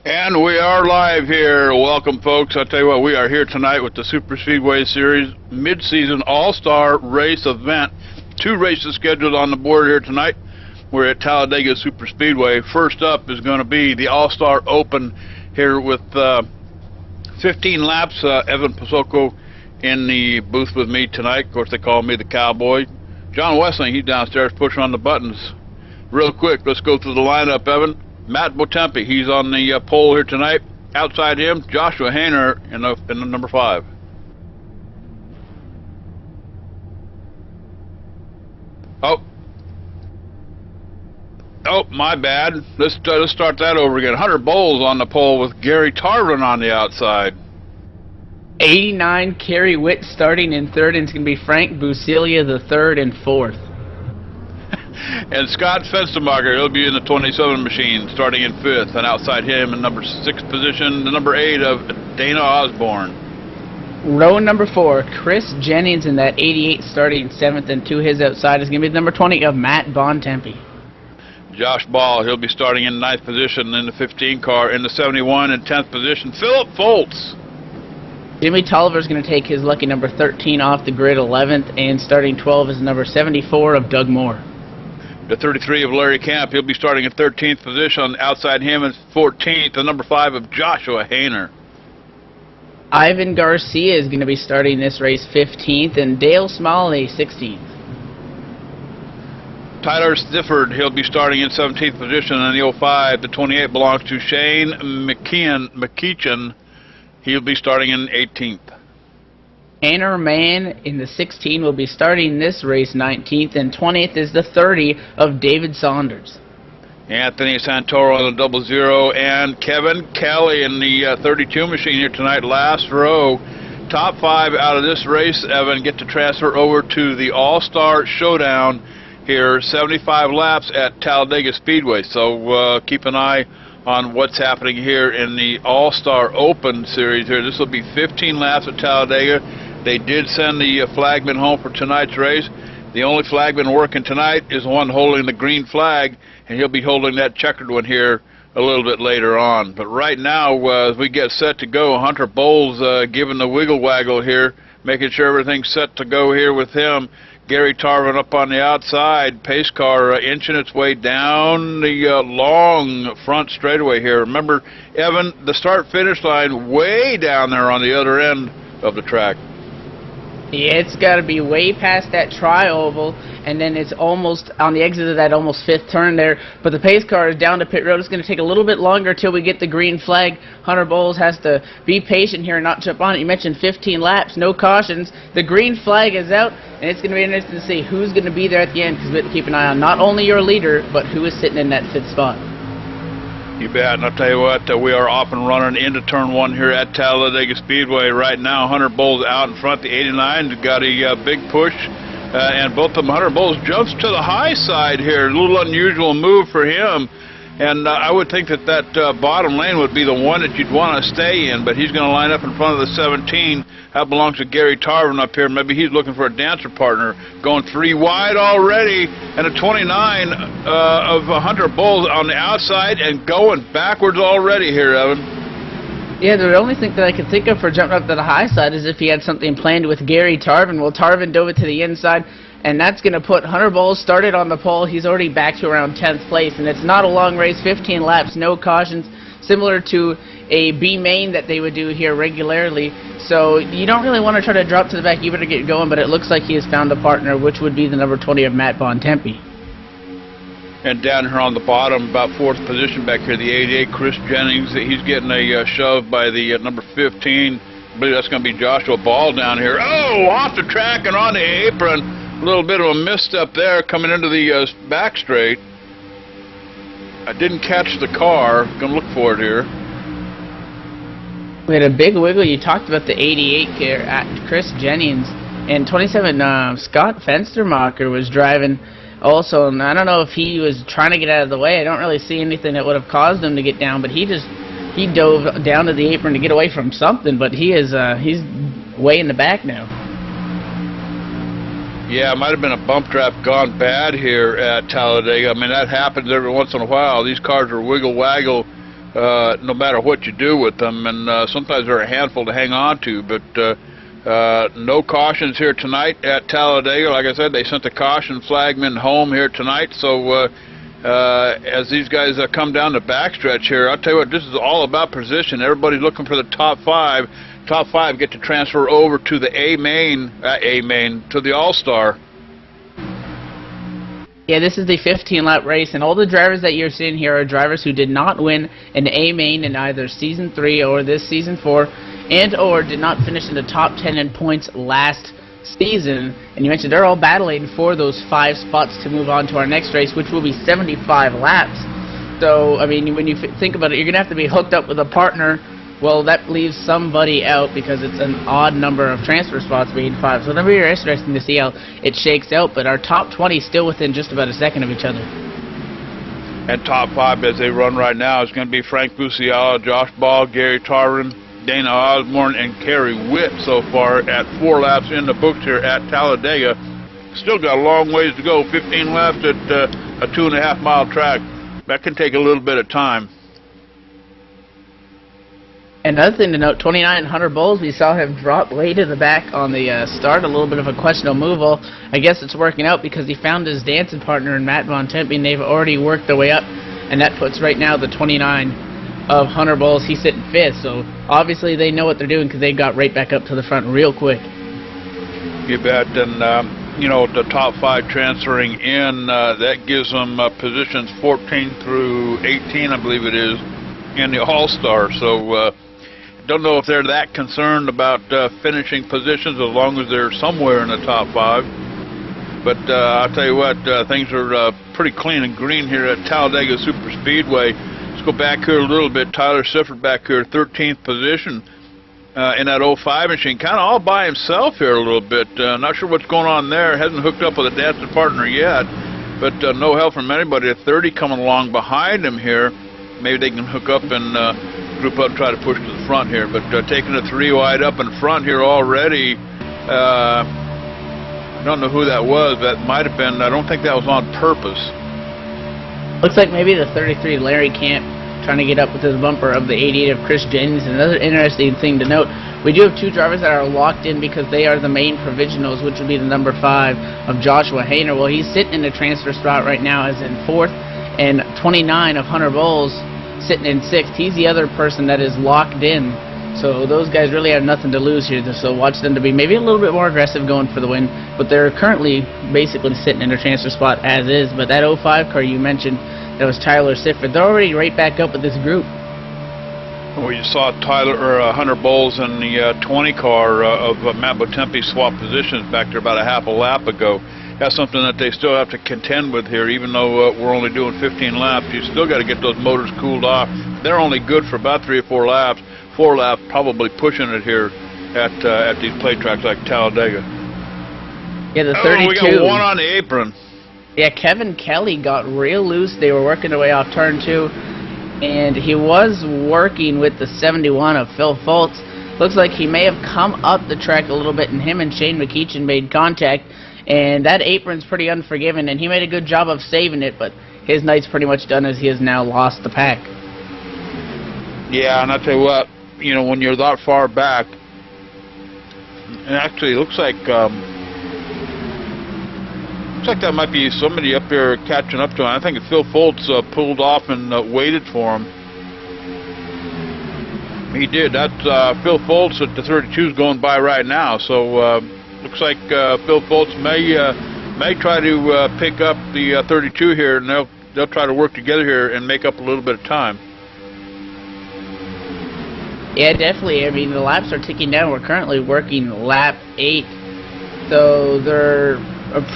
And we are live here. Welcome, folks. I tell you what, we are here tonight with the Super Speedway Series mid-season All-Star race event. 2 races scheduled on the board here tonight. We're at Talladega Super Speedway. First up is going to be the All-Star Open here with 15 laps. Evan Pasoko in the booth with me tonight. Of course, they call me the Cowboy. John Wessling, he's downstairs pushing on the buttons. Real quick, let's go through the lineup, Evan. Matt Botempi, he's on the pole here tonight. Outside him, Joshua Hayner in the number 5. Oh, my bad. Let's start that over again. Hunter Bowles on the pole with Gary Tarvin on the outside. 89, Kerry Witt starting in 3rd, and it's going to be Frank Busilia the 3rd and 4th. And Scott Fenstermacher, he'll be in the 27 machine, starting in 5th, and outside him in number 6 position, the number 8 of Dana Osborne. Row number 4, Chris Jennings in that 88, starting 7th, and to his outside is going to be the number 20 of Matt Bontempi. Josh Ball, he'll be starting in 9th position in the 15 car. In the 71 and 10th position, Philip Foltz. Jimmy Tolliver's going to take his lucky number 13 off the grid 11th, and starting 12 is number 74 of Doug Moore. The 33 of Larry Camp, he'll be starting in 13th position. Outside him is 14th, the number 5 of Joshua Hayner. Ivan Garcia is going to be starting this race 15th, and Dale Smalley 16th. Tyler Stifford, he'll be starting in 17th position in the 05. The 28 belongs to Shane McKeachin. He'll be starting in 18th. Tanner Mann in the 16 will be starting this race 19th, and 20th is the 30 of David Saunders. Anthony Santoro in the 00, and Kevin Kelly in the 32 machine here tonight, last row. Top 5 out of this race, Evan, get to transfer over to the All-Star Showdown here, 75 laps at Talladega Speedway. So keep an eye on what's happening here in the All-Star Open Series here. This will be 15 laps at Talladega. They did send the flagman home for tonight's race. The only flagman working tonight is the one holding the green flag, and he'll be holding that checkered one here a little bit later on. But right now, as we get set to go, Hunter Bowles giving the wiggle waggle here, making sure everything's set to go here with him. Gary Tarvin up on the outside. Pace car inching its way down the long front straightaway here. Remember, Evan, the start-finish line way down there on the other end of the track. Yeah, it's got to be way past that tri-oval, and then it's almost on the exit of that almost 5th turn there. But the pace car is down to pit road. It's going to take a little bit longer till we get the green flag. Hunter Bowles has to be patient here and not jump on it. You mentioned 15 laps, no cautions. The green flag is out, and it's going to be interesting to see who's going to be there at the end, because we have to keep an eye on not only your leader, but who is sitting in that 5th spot. You bet, and I'll tell you what, we are off and running into turn 1 here at Talladega Speedway right now. Hunter Bowles out in front. The 89 got a big push, and both of them, Hunter Bowles jumps to the high side here. A little unusual move for him, and I would think that bottom lane would be the one that you'd want to stay in, but he's going to line up in front of the 17. That belongs to Gary Tarvin up here. Maybe he's looking for a dancer partner. Going 3 wide already, and a 29 of Hunter Bowles on the outside and going backwards already here, Evan. Yeah, the only thing that I could think of for jumping up to the high side is if he had something planned with Gary Tarvin. Well, Tarvin dove it to the inside, and that's going to put Hunter Bowles started on the pole. He's already back to around 10th place, and it's not a long race, 15 laps, no cautions, similar to a B main that they would do here regularly. So you don't really want to try to drop to the back. You better get going, but it looks like he has found a partner, which would be the number 20 of Matt Bontempi. And down here on the bottom, about 4th position back here, the 88, Chris Jennings. He's getting a shove by the number 15. I believe that's going to be Joshua Ball down here. Oh, off the track and on the apron. A little bit of a misstep there coming into the back straight. I didn't catch the car. Going to look for it here. We had a big wiggle. You talked about the 88 here at Chris Jennings, and 27 Scott Fenstermacher was driving also, and I don't know if he was trying to get out of the way. I don't really see anything that would have caused him to get down, but he dove down to the apron to get away from something, but he's way in the back now. Yeah, it might have been a bump trap gone bad here at Talladega. I mean, that happens every once in a while. These cars are wiggle-waggle no matter what you do with them, and sometimes they're a handful to hang on to. But no cautions here tonight at Talladega. Like I said, they sent the caution flagman home here tonight. So as these guys come down the backstretch here, I'll tell you what, this is all about position. Everybody's looking for the top five. Top five get to transfer over to the to the AllStar. Yeah, this is the 15-lap race, and all the drivers that you're seeing here are drivers who did not win an A main in either Season 3 or this Season 4, and or did not finish in the top 10 in points last season. And you mentioned they're all battling for those 5 spots to move on to our next race, which will be 75 laps. So, I mean, when you think about it, you're going to have to be hooked up with a partner. Well, that leaves somebody out because it's an odd number of transfer spots being 5. So it'll be interesting to see how it shakes out. But our top 20 is still within just about a second of each other. And top 5 as they run right now is going to be Frank Busiala, Josh Ball, Gary Tarvin, Dana Osborne, and Kerry Witt so far at 4 laps in the books here at Talladega. Still got a long ways to go. 15 laps at a 2.5-mile track. That can take a little bit of time. Another thing to note, 29 Hunter Bowles, we saw him drop way to the back on the start, a little bit of a questionable move. Well, I guess it's working out because he found his dancing partner in Matt Von Tempe, and they've already worked their way up, and that puts right now the 29 of Hunter Bowles. He's sitting 5th, so obviously they know what they're doing because they got right back up to the front real quick. You bet, and you know, the top 5 transferring in, that gives them positions 14 through 18, I believe it is, in the AllStar. So don't know if they're that concerned about finishing positions as long as they're somewhere in the top 5. But I'll tell you what, things are pretty clean and green here at Talladega Super Speedway. Let's go back here a little bit. Tyler Sifford back here, 13th position in that 05 machine, kind of all by himself here a little bit. Not sure what's going on there. Hasn't hooked up with a dancing partner yet, but no help from anybody. A 30 coming along behind him here. Maybe they can hook up and group up and try to push to the front here. But taking a 3 wide up in front here already. I don't know who that was. That might have been, I don't think that was on purpose. Looks like maybe the 33 Larry Camp trying to get up with his bumper of the 88 of Chris Jennings. Another interesting thing to note, we do have 2 drivers that are locked in because they are the main provisionals, which would be the number 5 of Joshua Hayner. Well, he's sitting in the transfer spot right now as in 4th, and 29 of Hunter Bowles sitting in 6th. He's the other person that is locked in. So those guys really have nothing to lose here. So watch them to be maybe a little bit more aggressive going for the win. But they're currently basically sitting in their transfer spot as is. But that 05 car you mentioned, that was Tyler Sifford. They're already right back up with this group. Well, you saw Hunter Bowles in the 20 car of Matt Botempi swap positions back there about a half a lap ago. That's something that they still have to contend with here, even though we're only doing 15 laps. You still got to get those motors cooled off. They're only good for about 3 or 4 laps. 4 laps, probably pushing it here at these play tracks like Talladega. Yeah, the 32. Oh, we got one on the apron. Yeah, Kevin Kelly got real loose. They were working their way off turn 2, and he was working with the 71 of Phil Foltz. Looks like he may have come up the track a little bit, and him and Shane McEachin made contact. And that apron's pretty unforgiving, and he made a good job of saving it, but his night's pretty much done as he has now lost the pack. Yeah, and I'll tell you what, you know, when you're that far back, and actually it looks like that might be somebody up there catching up to him. I think Phil Foltz pulled off and waited for him. He did. That's Phil Foltz at the 32 is going by right now, so looks like Phil Foltz may try to pick up the 32 here, and they'll try to work together here and make up a little bit of time. Yeah, definitely. I mean, the laps are ticking down. We're currently working lap 8, so they're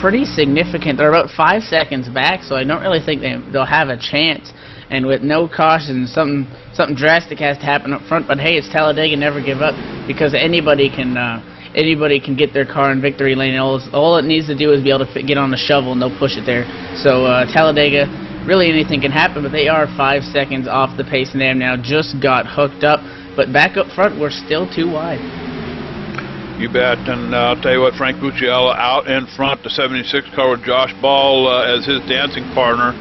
pretty significant. They're about 5 seconds back, so I don't really think they'll have a chance. And with no caution, something drastic has to happen up front. But hey, it's Talladega. Never give up, because anybody can get their car in victory lane. All it needs to do is be able to get on the shovel, and they'll push it there. So Talladega, really anything can happen, but they are 5 seconds off the pace, and they have now just got hooked up. But back up front, we're still too wide. You bet, and I'll tell you what, Frank Bucciella out in front, the 76 car with Josh Ball as his dancing partner.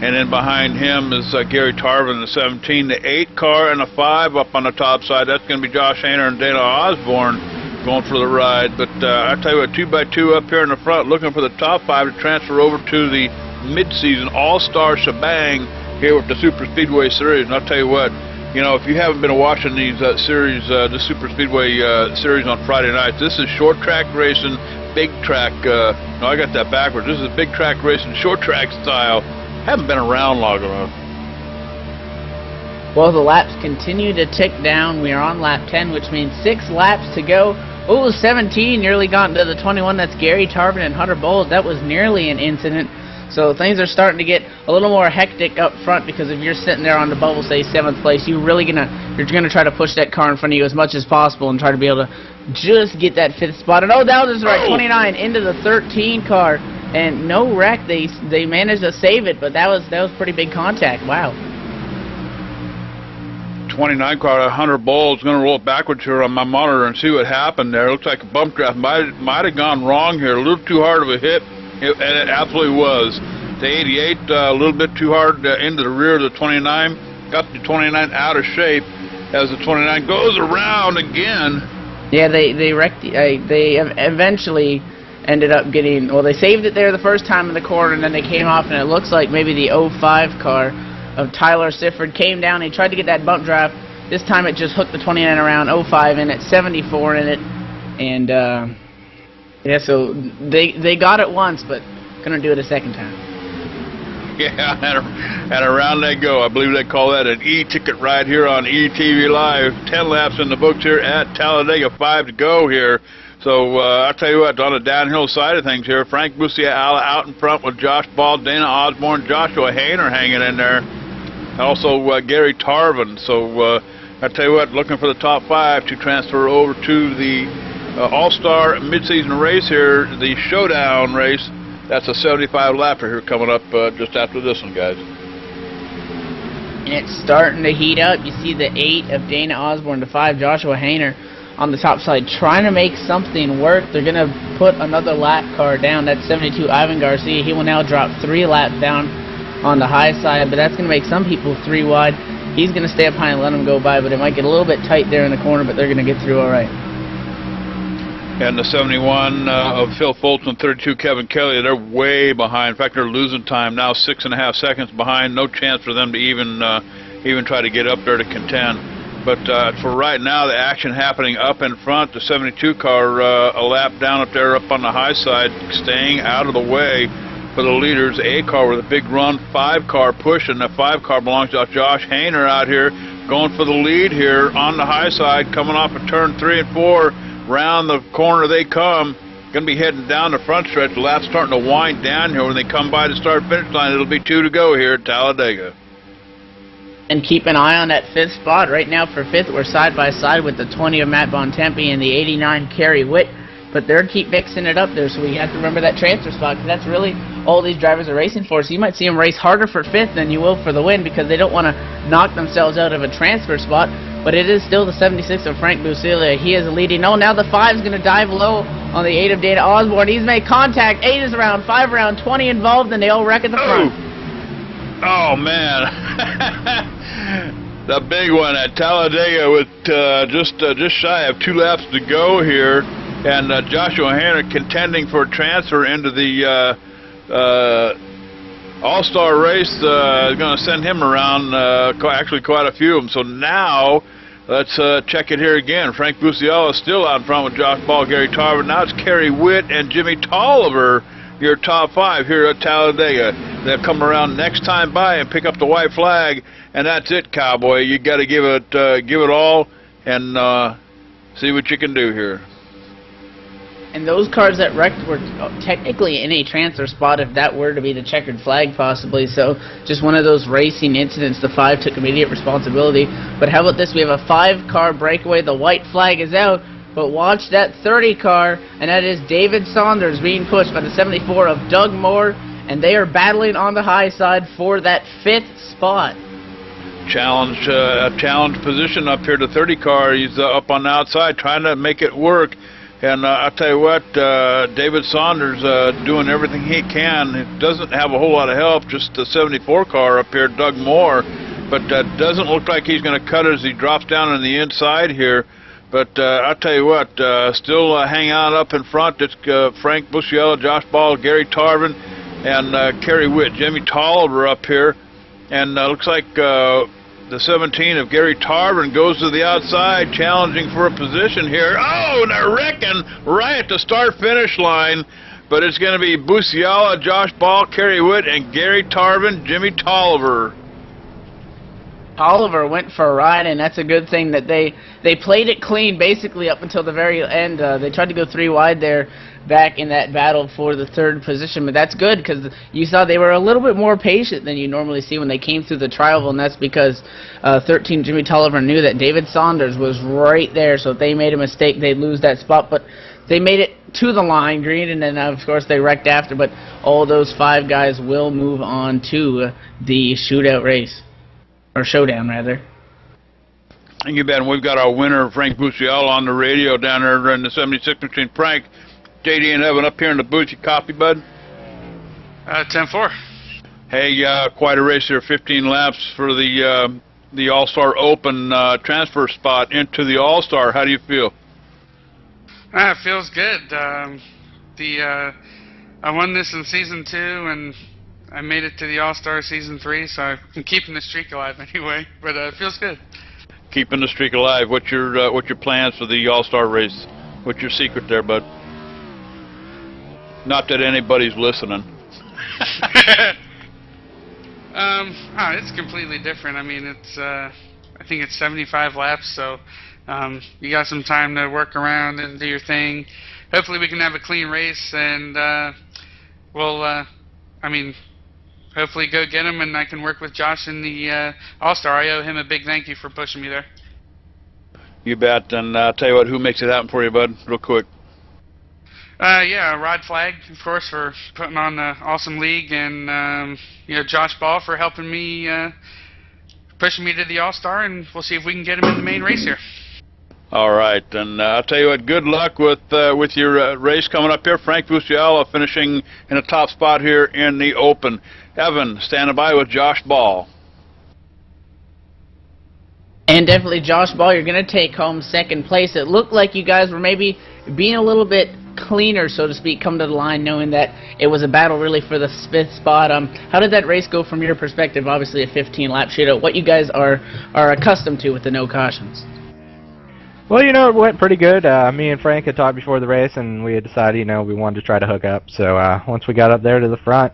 And then behind him is Gary Tarvin, the 17, the 8 car, and the 5 up on the top side. That's going to be Josh Hainer and Dana Osborne going for the ride. But I tell you what, 2x2 up here in the front, looking for the top 5 to transfer over to the mid-season All-Star shebang here with the Super Speedway Series. And I'll tell you what, you know, if you haven't been watching these series, the Super Speedway Series on Friday nights, this is short track racing, big track. No, I got that backwards. This is big track racing, short track style. Haven't been around long enough. Well, the laps continue to tick down. We are on lap 10, which means 6 laps to go. Oh, 17 nearly got into the 21. That's Gary Tarvin and Hunter Bowles. That was nearly an incident. So things are starting to get a little more hectic up front, because if you're sitting there on the bubble, say 7th place, you're gonna try to push that car in front of you as much as possible and try to be able to just get that 5th spot. And oh, that was right, 29 into the 13 car. And no wreck. They managed to save it, but that was pretty big contact. Wow. 29 car, Hunter Bowles, going to roll it backwards here on my monitor and see what happened there. It looks like a bump draft might have gone wrong here. A little too hard of a hit, and it absolutely was. The 88 a little bit too hard into the rear of the 29. Got the 29 out of shape as the 29 goes around again. Yeah, they wrecked. They eventually ended up getting, well, they saved it there the first time in the corner, and then they came off, and it looks like maybe the 05 car of Tyler Sifford came down. He tried to get that bump drive. This time it just hooked the 29 around, 05 in it, 74 in it, and yeah, so they got it once, but gonna do it a second time. Yeah, and around they go. I believe they call that an E-ticket ride here on ETV Live. 10 laps in the books here at Talladega, 5 to go here. So I'll tell you what, on the downhill side of things here, Frank Busiala out in front with Josh Ball, Dana Osborne, Joshua Hainer hanging in there, and also Gary Tarvin. So I'll tell you what, looking for the top 5 to transfer over to the All-Star mid-season race here, the showdown race. That's a 75 lapper here coming up just after this one, guys. And it's starting to heat up. You see the 8 of Dana Osborne, the 5 Joshua Hainer on the top side, trying to make something work. They're going to put another lap car down. That's 72 Ivan Garcia. He will now drop 3 laps down on the high side, but that's going to make some people 3 wide. He's going to stay up high and let him go by, but it might get a little bit tight there in the corner, but they're going to get through all right. And the 71 of Phil Fulton, 32 Kevin Kelly, they're way behind. In fact, they're losing time now, 6.5 seconds behind. No chance for them to even try to get up there to contend. But for right now, the action happening up in front. The 72 car a lap down up there up on the high side, staying out of the way for the leaders. A car with a big run, 5 car pushing. The 5 car belongs to Josh Hainer out here, going for the lead here on the high side, coming off of turn 3 and 4. Round the corner they come. Going to be heading down the front stretch. The lap's starting to wind down here. When they come by the start-finish line, it'll be 2 to go here at Talladega. And keep an eye on that 5th spot. Right now for 5th, we're side by side with the 20 of Matt Bontempi and the 89 Kerry Witt. But they're keep mixing it up there, so we have to remember that transfer spot, because that's really all these drivers are racing for. So you might see them race harder for 5th than you will for the win, because they don't want to knock themselves out of a transfer spot. But it is still the 76 of Frank Busilia. He is leading. Oh, now the 5 is going to dive low on the 8 of Dana Osborne. He's made contact. 8 is around, 5 around, 20 involved, and they all wreck at the front. Oh, man. The big one at Talladega with just shy of 2 laps to go here. And Joshua Hainer contending for transfer into the All-Star race is going to send him around, actually quite a few of them. So now, let's check it here again. Frank Busiala is still out in front with Josh Ball, Gary Tarver. Now it's Kerry Witt and Jimmy Tolliver, your top 5 here at Talladega. They'll come around next time by and pick up the white flag, and that's it, Cowboy. You got to give it all and see what you can do here. And those cars that wrecked were technically in a transfer spot if that were to be the checkered flag possibly. So just one of those racing incidents. The 5 took immediate responsibility. But how about this? We have a 5-car breakaway. The white flag is out. But watch that 30 car, and that is David Saunders being pushed by the 74 of Doug Moore. And they are battling on the high side for that 5th spot. Challenge position up here. The 30 car, he's up on the outside trying to make it work. And I'll tell you what, David Saunders doing everything he can. It doesn't have a whole lot of help, just the 74 car up here, Doug Moore. But doesn't look like he's going to cut it as he drops down on the inside here. But I'll tell you what, still hanging out up in front. It's Frank Busciella, Josh Ball, Gary Tarvin, and Kerry Witt. Jimmy Tolliver up here. And looks like the 17 of Gary Tarvin goes to the outside, challenging for a position here. Oh, and they're wrecking right at the start-finish line. But it's going to be Busciella, Josh Ball, Kerry Witt, and Gary Tarvin, Jimmy Tolliver. Oliver went for a ride, and that's a good thing that they played it clean basically up until the very end. They tried to go 3 wide there back in that battle for the 3rd position, but that's good because you saw they were a little bit more patient than you normally see when they came through the trial, and that's because 13 Jimmy Tolliver knew that David Saunders was right there, so if they made a mistake, they'd lose that spot, but they made it to the line, green, and then of course they wrecked after, but all those 5 guys will move on to the shootout race. Or showdown, rather. And you bet. We've got our winner, Frank Busciella, on the radio down there in the 76 machine. Frank, JD and Evan up here in the booth. You copy, bud? 10-4. Hey, quite a race here. 15 laps for the AllStar Open transfer spot into the AllStar. How do you feel? It feels good. I won this in Season 2, and I made it to the AllStar Season 3, so I'm keeping the streak alive anyway, but it feels good. Keeping the streak alive. What's your plans for the AllStar race? What's your secret there, bud? Not that anybody's listening. It's completely different. I mean, it's I think it's 75 laps, so you got some time to work around and do your thing. Hopefully we can have a clean race, and hopefully go get him, and I can work with Josh in the AllStar. I owe him a big thank you for pushing me there. You bet. And I'll tell you what, who makes it happen for you, bud? Real quick. Rod Flagg, of course, for putting on the awesome league, and Josh Ball for helping me, pushing me to the AllStar, and we'll see if we can get him in the main race here. All right, and I'll tell you what, good luck with your race coming up here. Frank Busciella finishing in the top spot here in the Open. Evan, standing by with Josh Ball. And definitely Josh Ball, you're going to take home 2nd place. It looked like you guys were maybe being a little bit cleaner, so to speak, come to the line knowing that it was a battle really for the 5th spot. How did that race go from your perspective? Obviously a 15-lap shootout. What you guys are accustomed to with the no cautions? Well, it went pretty good. Me and Frank had talked before the race, and we had decided, we wanted to try to hook up. So once we got up there to the front,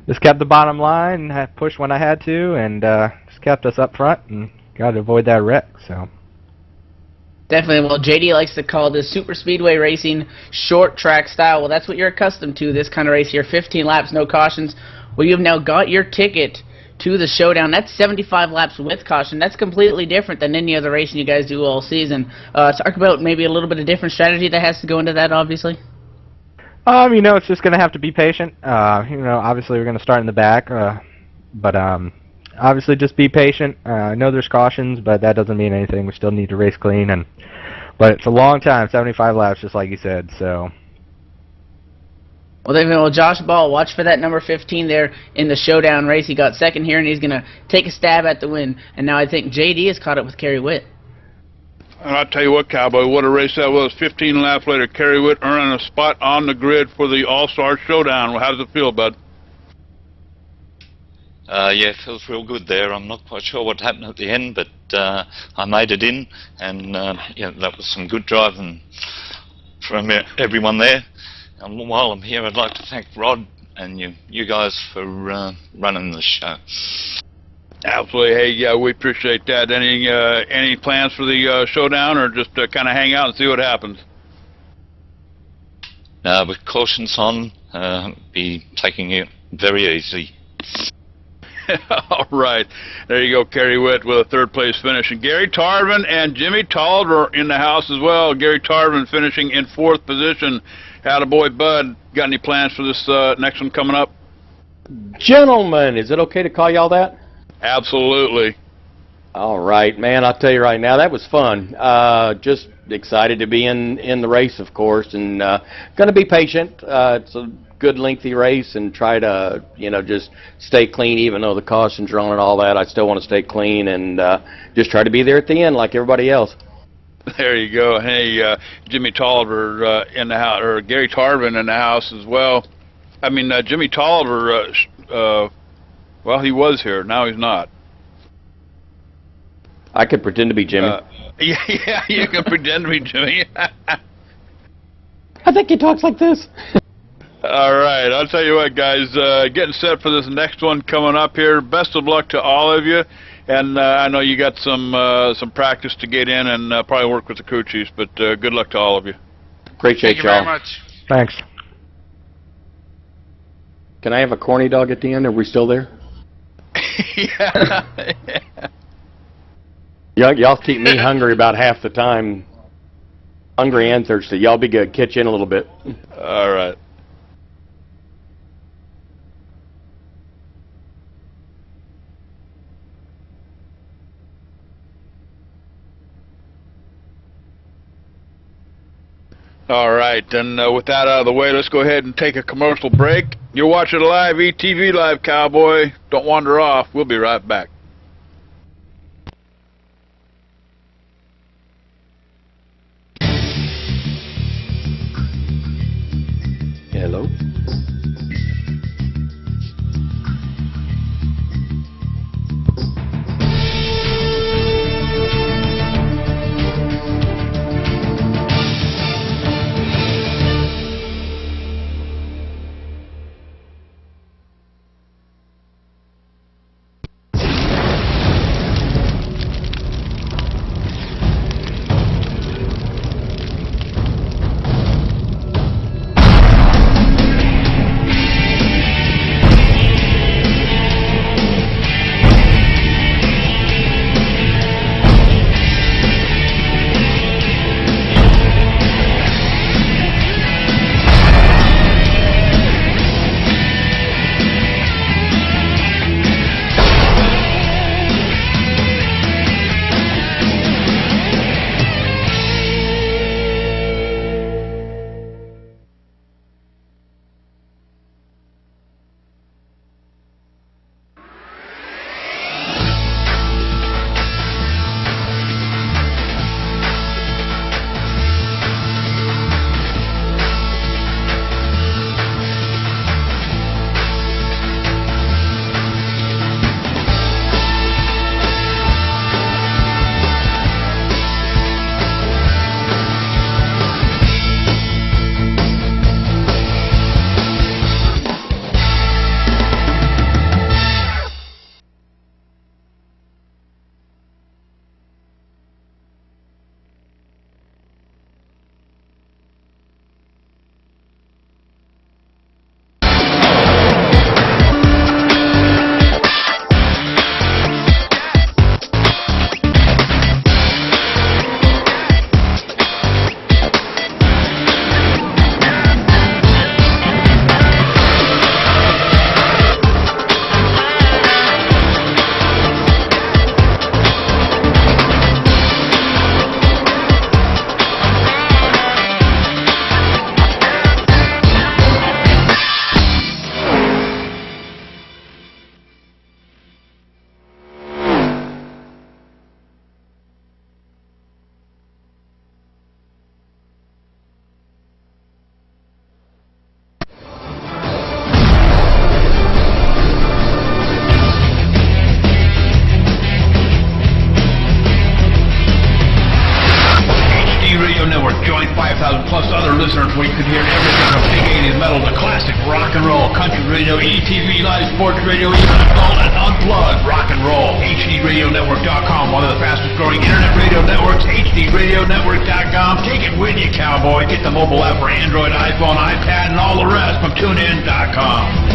just kept the bottom line, pushed when I had to, and just kept us up front and got to avoid that wreck. So definitely. Well, JD likes to call this super speedway racing short track style. Well, that's what you're accustomed to, this kind of race here. 15 laps, no cautions. Well, you've now got your ticket to the showdown. That's 75 laps with caution. That's completely different than any other racing you guys do all season. Talk about maybe a little bit of different strategy that has to go into that, obviously. It's just going to have to be patient. Obviously we're going to start in the back, but obviously just be patient. I know there's cautions, but that doesn't mean anything. We still need to race clean, but it's a long time, 75 laps, just like you said. So. Well, Josh Ball, watch for that number 15 there in the showdown race. He got 2nd here, and he's going to take a stab at the win. And now I think JD has caught up with Kerry Witt. And I'll tell you what, Cowboy, what a race that was. 15 laps later, Kerry Witt earning a spot on the grid for the AllStar Showdown. Well, how does it feel, bud? Yeah, it feels real good there. I'm not quite sure what happened at the end, but I made it in, and that was some good driving from everyone there. And while I'm here, I'd like to thank Rod and you guys for running the show. Absolutely. Hey, yeah, we appreciate that. Any plans for the showdown, or just kind of hang out and see what happens? With cautions on, be taking it very easy. All right. There you go, Kerry Witt with a 3rd place finish. And Gary Tarvin and Jimmy Tolliver in the house as well. Gary Tarvin finishing in 4th position. Attaboy, bud. Got any plans for this next one coming up? Gentlemen, is it okay to call y'all that? Absolutely. All right, man. I'll tell you right now, that was fun. Just excited to be in the race, of course, and going to be patient. It's a good lengthy race, and try to just stay clean. Even though the cautions are on and all that, I still want to stay clean and just try to be there at the end like everybody else. There you go. Hey, Jimmy Tolliver in the house, or Gary Tarvin in the house as well. I mean, Jimmy Tolliver, well, he was here. Now he's not. I could pretend to be Jimmy. Yeah, you can pretend to be Jimmy. I think he talks like this. All right, I'll tell you what, guys, getting set for this next one coming up here. Best of luck to all of you, and I know you got some practice to get in and probably work with the crew chiefs, but good luck to all of you. Appreciate Thank you very much. Thanks. Can I have a corny dog at the end? Are we still there? Yeah. Y'all keep me hungry about half the time. Hungry and thirsty. Y'all be good. Catch you in a little bit. All right. All right, and with that out of the way, let's go ahead and take a commercial break. You're watching Live ETV Live, Cowboy. Don't wander off. We'll be right back. Hello? listeners where you can hear everything from big 80s metal to classic rock and roll, country radio, ETV, live sports radio, even adult and unplugged rock and roll. HDRadioNetwork.com, one of the fastest growing internet radio networks, HDRadioNetwork.com. Take it with you, cowboy. Get the mobile app for Android, iPhone, iPad, and all the rest from TuneIn.com.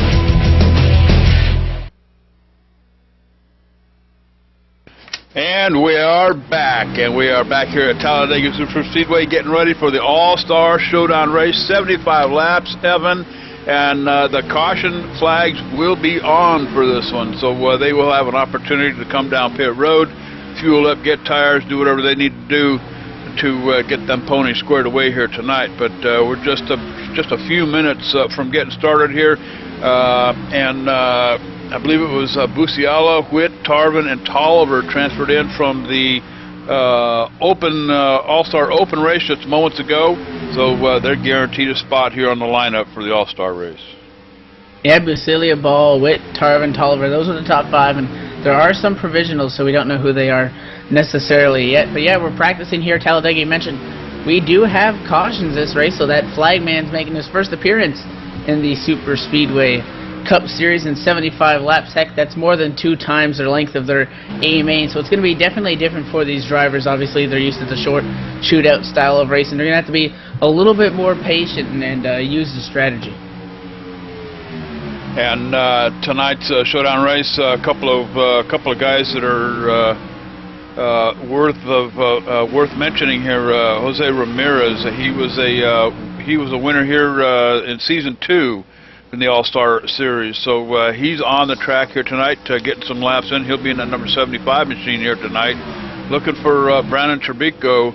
And we are back, here at Talladega Superspeedway getting ready for the AllStar Showdown race, 75 laps, Evan, and the caution flags will be on for this one, so they will have an opportunity to come down pit road, fuel up, get tires, do whatever they need to do to get them ponies squared away here tonight. But we're just a few minutes from getting started here, and I believe it was Busiala, Witt, Tarvin, and Tolliver transferred in from the AllStar Open race just moments ago, so they're guaranteed a spot here on the lineup for the AllStar race. Yeah, Busilia, Ball, Witt, Tarvin, Tolliver, those are the top 5, and there are some provisionals, so we don't know who they are necessarily yet. But yeah, we're practicing here. Talladega, you mentioned, we do have cautions this race, so that flagman's making his first appearance in the Super Speedway Cup Series in 75 laps. Heck, that's more than 2 times their length of their A main, so it's going to be definitely different for these drivers. Obviously, they're used to the short shootout style of racing. They're going to have to be a little bit more patient and use the strategy. And tonight's showdown race, a couple of guys that are worth mentioning here. Jose Ramirez, he was a winner here in season 2 in the AllStar Series, so he's on the track here tonight, getting some laps in. He'll be in that number 75 machine here tonight. Looking for Brandon Chuberko.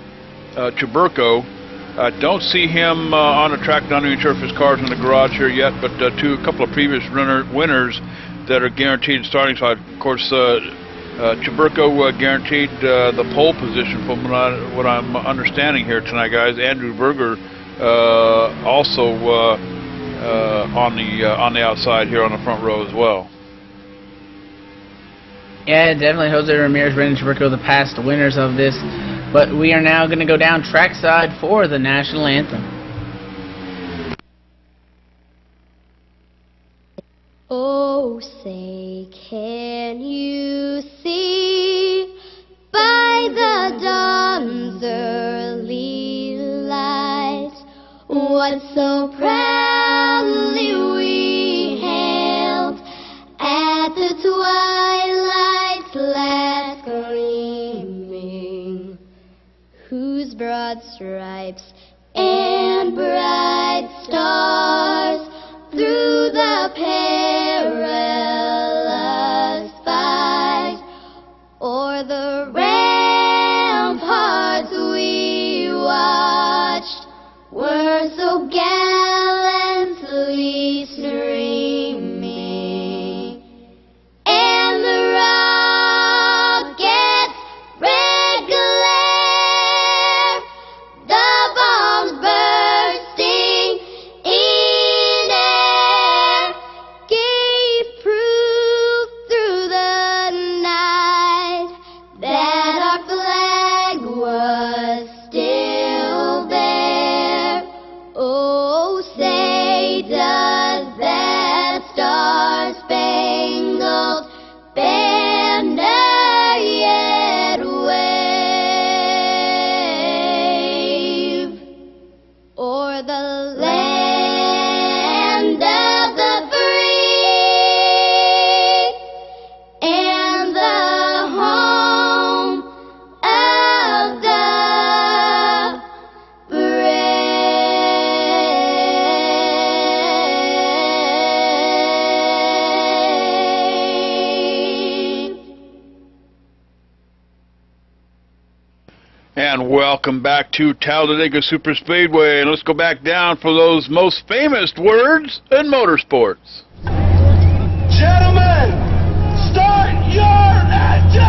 Don't see him on the track. Not even sure if his car's in the garage here yet, but a couple of previous winners that are guaranteed starting spot. Of course, Chuberko guaranteed the pole position from what I'm understanding here tonight, guys. Andrew Berger also on the outside here on the front row as well. Yeah, definitely Jose Ramirez, Brandon Chuberko, the past winners of this. But we are now going to go down trackside for the national anthem. Oh, say, can you see by the dawn's early light what so proudly we hailed at the twilight's last gleaming, whose broad stripes and bright stars through the perilous fight o'er the ramparts we watched were so gallantly streaming, and the rocket's red glare, the bombs bursting in air, gave proof through the night that our flag was still there. Oh, say does that star-spangled banner yet wave o'er the land of the free and the home of the brave. And welcome back to Talladega Super Speedway, and let's go back down for those most famous words in motorsports. Gentlemen, start your engines!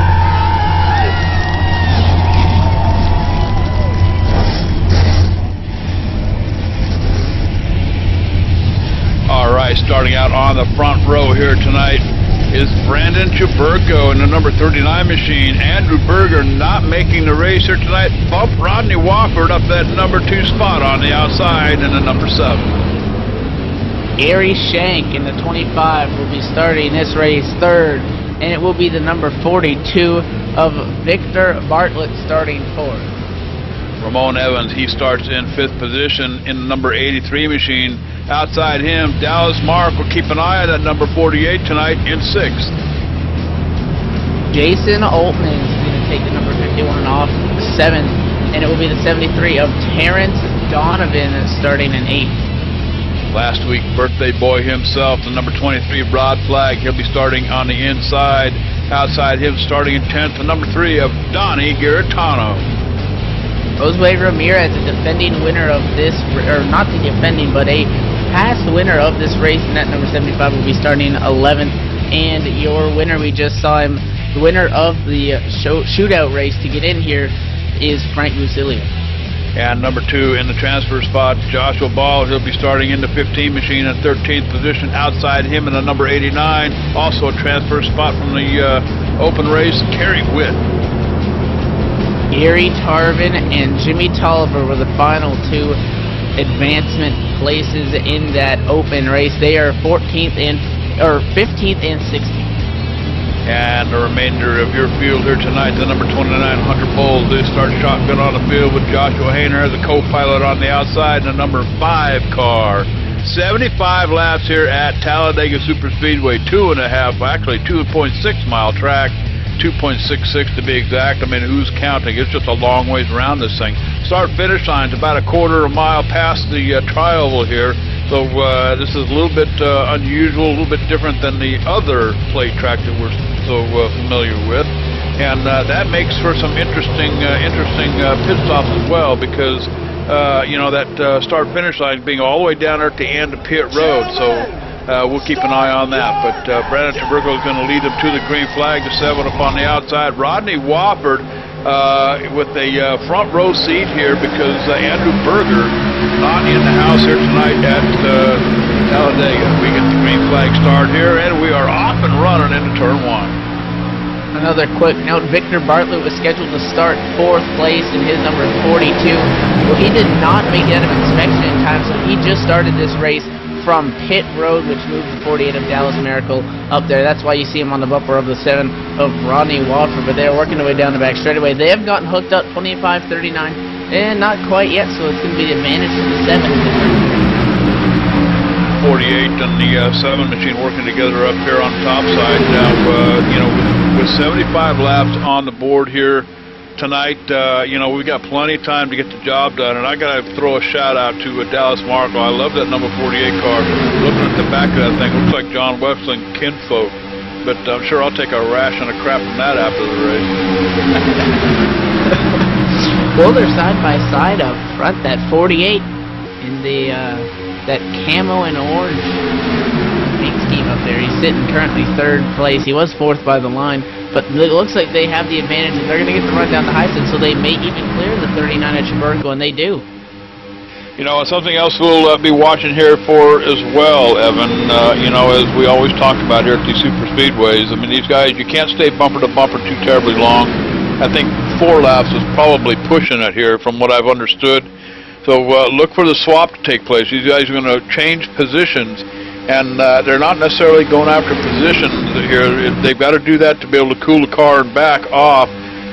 All right, starting out on the front row here tonight is Brandon Chuberko in the number 39 machine. Andrew Berger not making the race here tonight. Bump Rodney Wofford up that number 2 spot on the outside in the number 7. Gary Shank in the 25 will be starting this race 3rd, and it will be the number 42 of Victor Bartlett starting 4th. Ramon Evans, he starts in 5th position in the number 83 machine. Outside him, Dallas Mark will keep an eye on that number 48 tonight in 6th. Jason Altman is going to take the number 51 off 7th, and it will be the 73 of Terrence Donovan starting in 8th. Last week, birthday boy himself, the number 23 Broad Flag, he'll be starting on the inside. Outside him, starting in 10th, the number 3 of Donnie Garitano. Josue Ramirez, a defending winner of this, or not the defending, but a past winner of this race, and that number 75 will be starting 11th. And your winner, we just saw him, the winner of the shootout race to get in here is Frank Musilia. And number 2 in the transfer spot, Joshua Ball. He'll be starting in the 15 machine in 13th position. Outside him in the number 89, also a transfer spot from the open race, Kerry Witt. Gary Tarvin and Jimmy Tolliver were the final 2 advancement places in that open race. They are 15th and 16th. And the remainder of your field here tonight, the number 29 Hunter Bowles. They start shotgun on the field with Joshua Hayner as a co-pilot on the outside, and the number 5 car. 75 laps here at Talladega Superspeedway, 2.5, actually 2.6 mile track, 2.66 to be exact. I mean, who's counting? It's just a long ways around this thing. Start-finish line's about a quarter of a mile past the tri-oval here. So this is a little bit unusual, a little bit different than the other plate track that we're so familiar with, and that makes for some interesting pit stops as well, because you know, that start-finish line being all the way down there at the end of pit road. So we'll keep an eye on that. But Brandon Tabergo is going to lead them to the green flag to 7 up on the outside. Rodney Wofford with a front row seat here, because Andrew Berger not in the house here tonight at Talladega. We get the green flag start here, and we are off and running into turn 1. Another quick note, Victor Bartlett was scheduled to start 4th place in his number 42. Well, he did not make it out of inspection in time, so he just started this race from pit road, which moved the 48 of Dallas Miracle up there. That's why you see him on the bumper of the 7 of Rodney Wofford, but they're working their way down the back straightaway. They have gotten hooked up 25-39. And not quite yet, so it's going to be the advantage to the 7. 48 and the 7 machine working together up here on the top side. Now, you know, with 75 laps on the board here tonight, you know, we've got plenty of time to get the job done. And I got to throw a shout out to Dallas Markle. I love that number 48 car. Looking at the back of that thing, looks like John Westling kinfolk. But I'm sure I'll take a ration of crap from that after the race. Well, they're side by side up front. That 48 in the that camo and orange paint scheme up there. He's sitting currently 3rd place. He was 4th by the line, but it looks like they have the advantage. They're going to get the run down the high side, so they may even clear the 39 at Chaburco, and they do. You know, something else we'll be watching here for as well, Evan. You know, as we always talk about here at these super speedways, I mean, these guys, you can't stay bumper to bumper too terribly long. I think 4 laps is probably pushing it here from what I've understood. So look for the swap to take place. These guys are going to change positions, and they're not necessarily going after positions here. They've got to do that to be able to cool the car and back off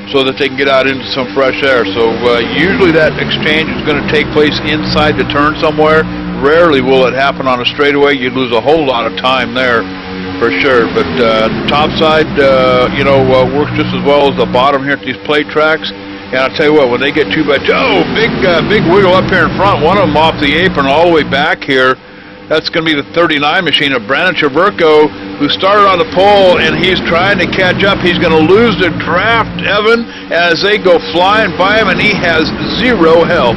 so that they can get out into some fresh air. So usually that exchange is going to take place inside the turn somewhere. Rarely will it happen on a straightaway. You'd lose a whole lot of time there, for sure. But top side, you know, works just as well as the bottom here at these plate tracks. And I'll tell you what, when they get 2x2, big wiggle up here in front. One of them off the apron all the way back here. That's going to be the 39 machine of Brandon Chaburco, who started on the pole, and he's trying to catch up. He's going to lose the draft, Evan, as they go flying by him, and he has 0 help.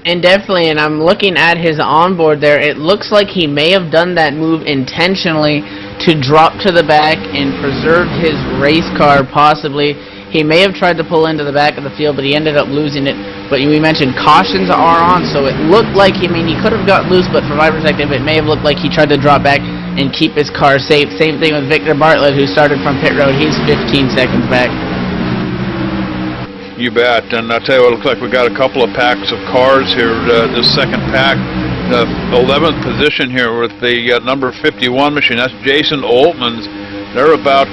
And definitely, and I'm looking at his onboard there, it looks like he may have done that move intentionally to drop to the back and preserve his race car, possibly. He may have tried to pull into the back of the field, but he ended up losing it. But we mentioned cautions are on, so it looked like, I mean, he could have got loose, but from my perspective, it may have looked like he tried to drop back and keep his car safe. Same thing with Victor Bartlett, who started from pit road. He's 15 seconds back. You bet. And I'll tell you what, it looks like we got a couple of packs of cars here. This second pack, the 11th position here with the number 51 machine. That's Jason Oltman's. They're about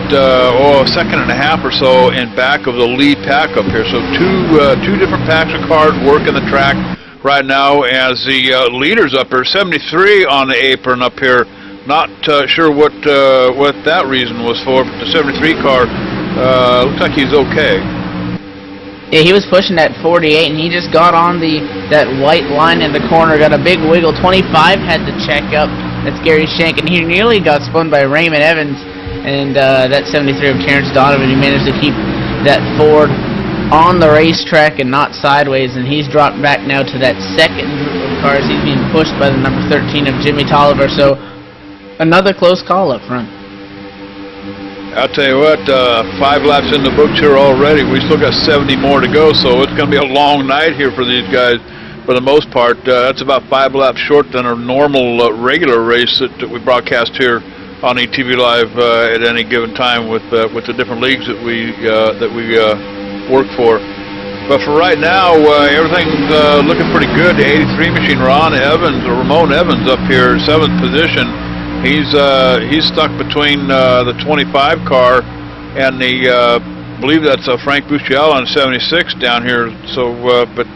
a second and a half or so in back of the lead pack up here. So two different packs of cars working the track right now as the leaders up here. 73 on the apron up here. Not sure what that reason was for, but the 73 car looks like he's okay. Yeah, he was pushing that 48, and he just got on that white line in the corner, got a big wiggle. 25 had to check up. That's Gary Shank, and he nearly got spun by Raymond Evans. And that 73 of Terrence Donovan, he managed to keep that Ford on the racetrack and not sideways, and he's dropped back now to that second group of cars. He's being pushed by the number 13 of Jimmy Tolliver, so another close call up front. I'll tell you what, 5 laps in the books here already. We still got 70 more to go, so it's going to be a long night here for these guys for the most part. That's about 5 laps short than a normal regular race that we broadcast here on ETV Live at any given time with the different leagues that we work for. But for right now, everything's looking pretty good. The 83 machine, Ramon Evans up here, 7th position. He's stuck between the 25 car and the I believe that's Frank Busciello on 76 down here. So, but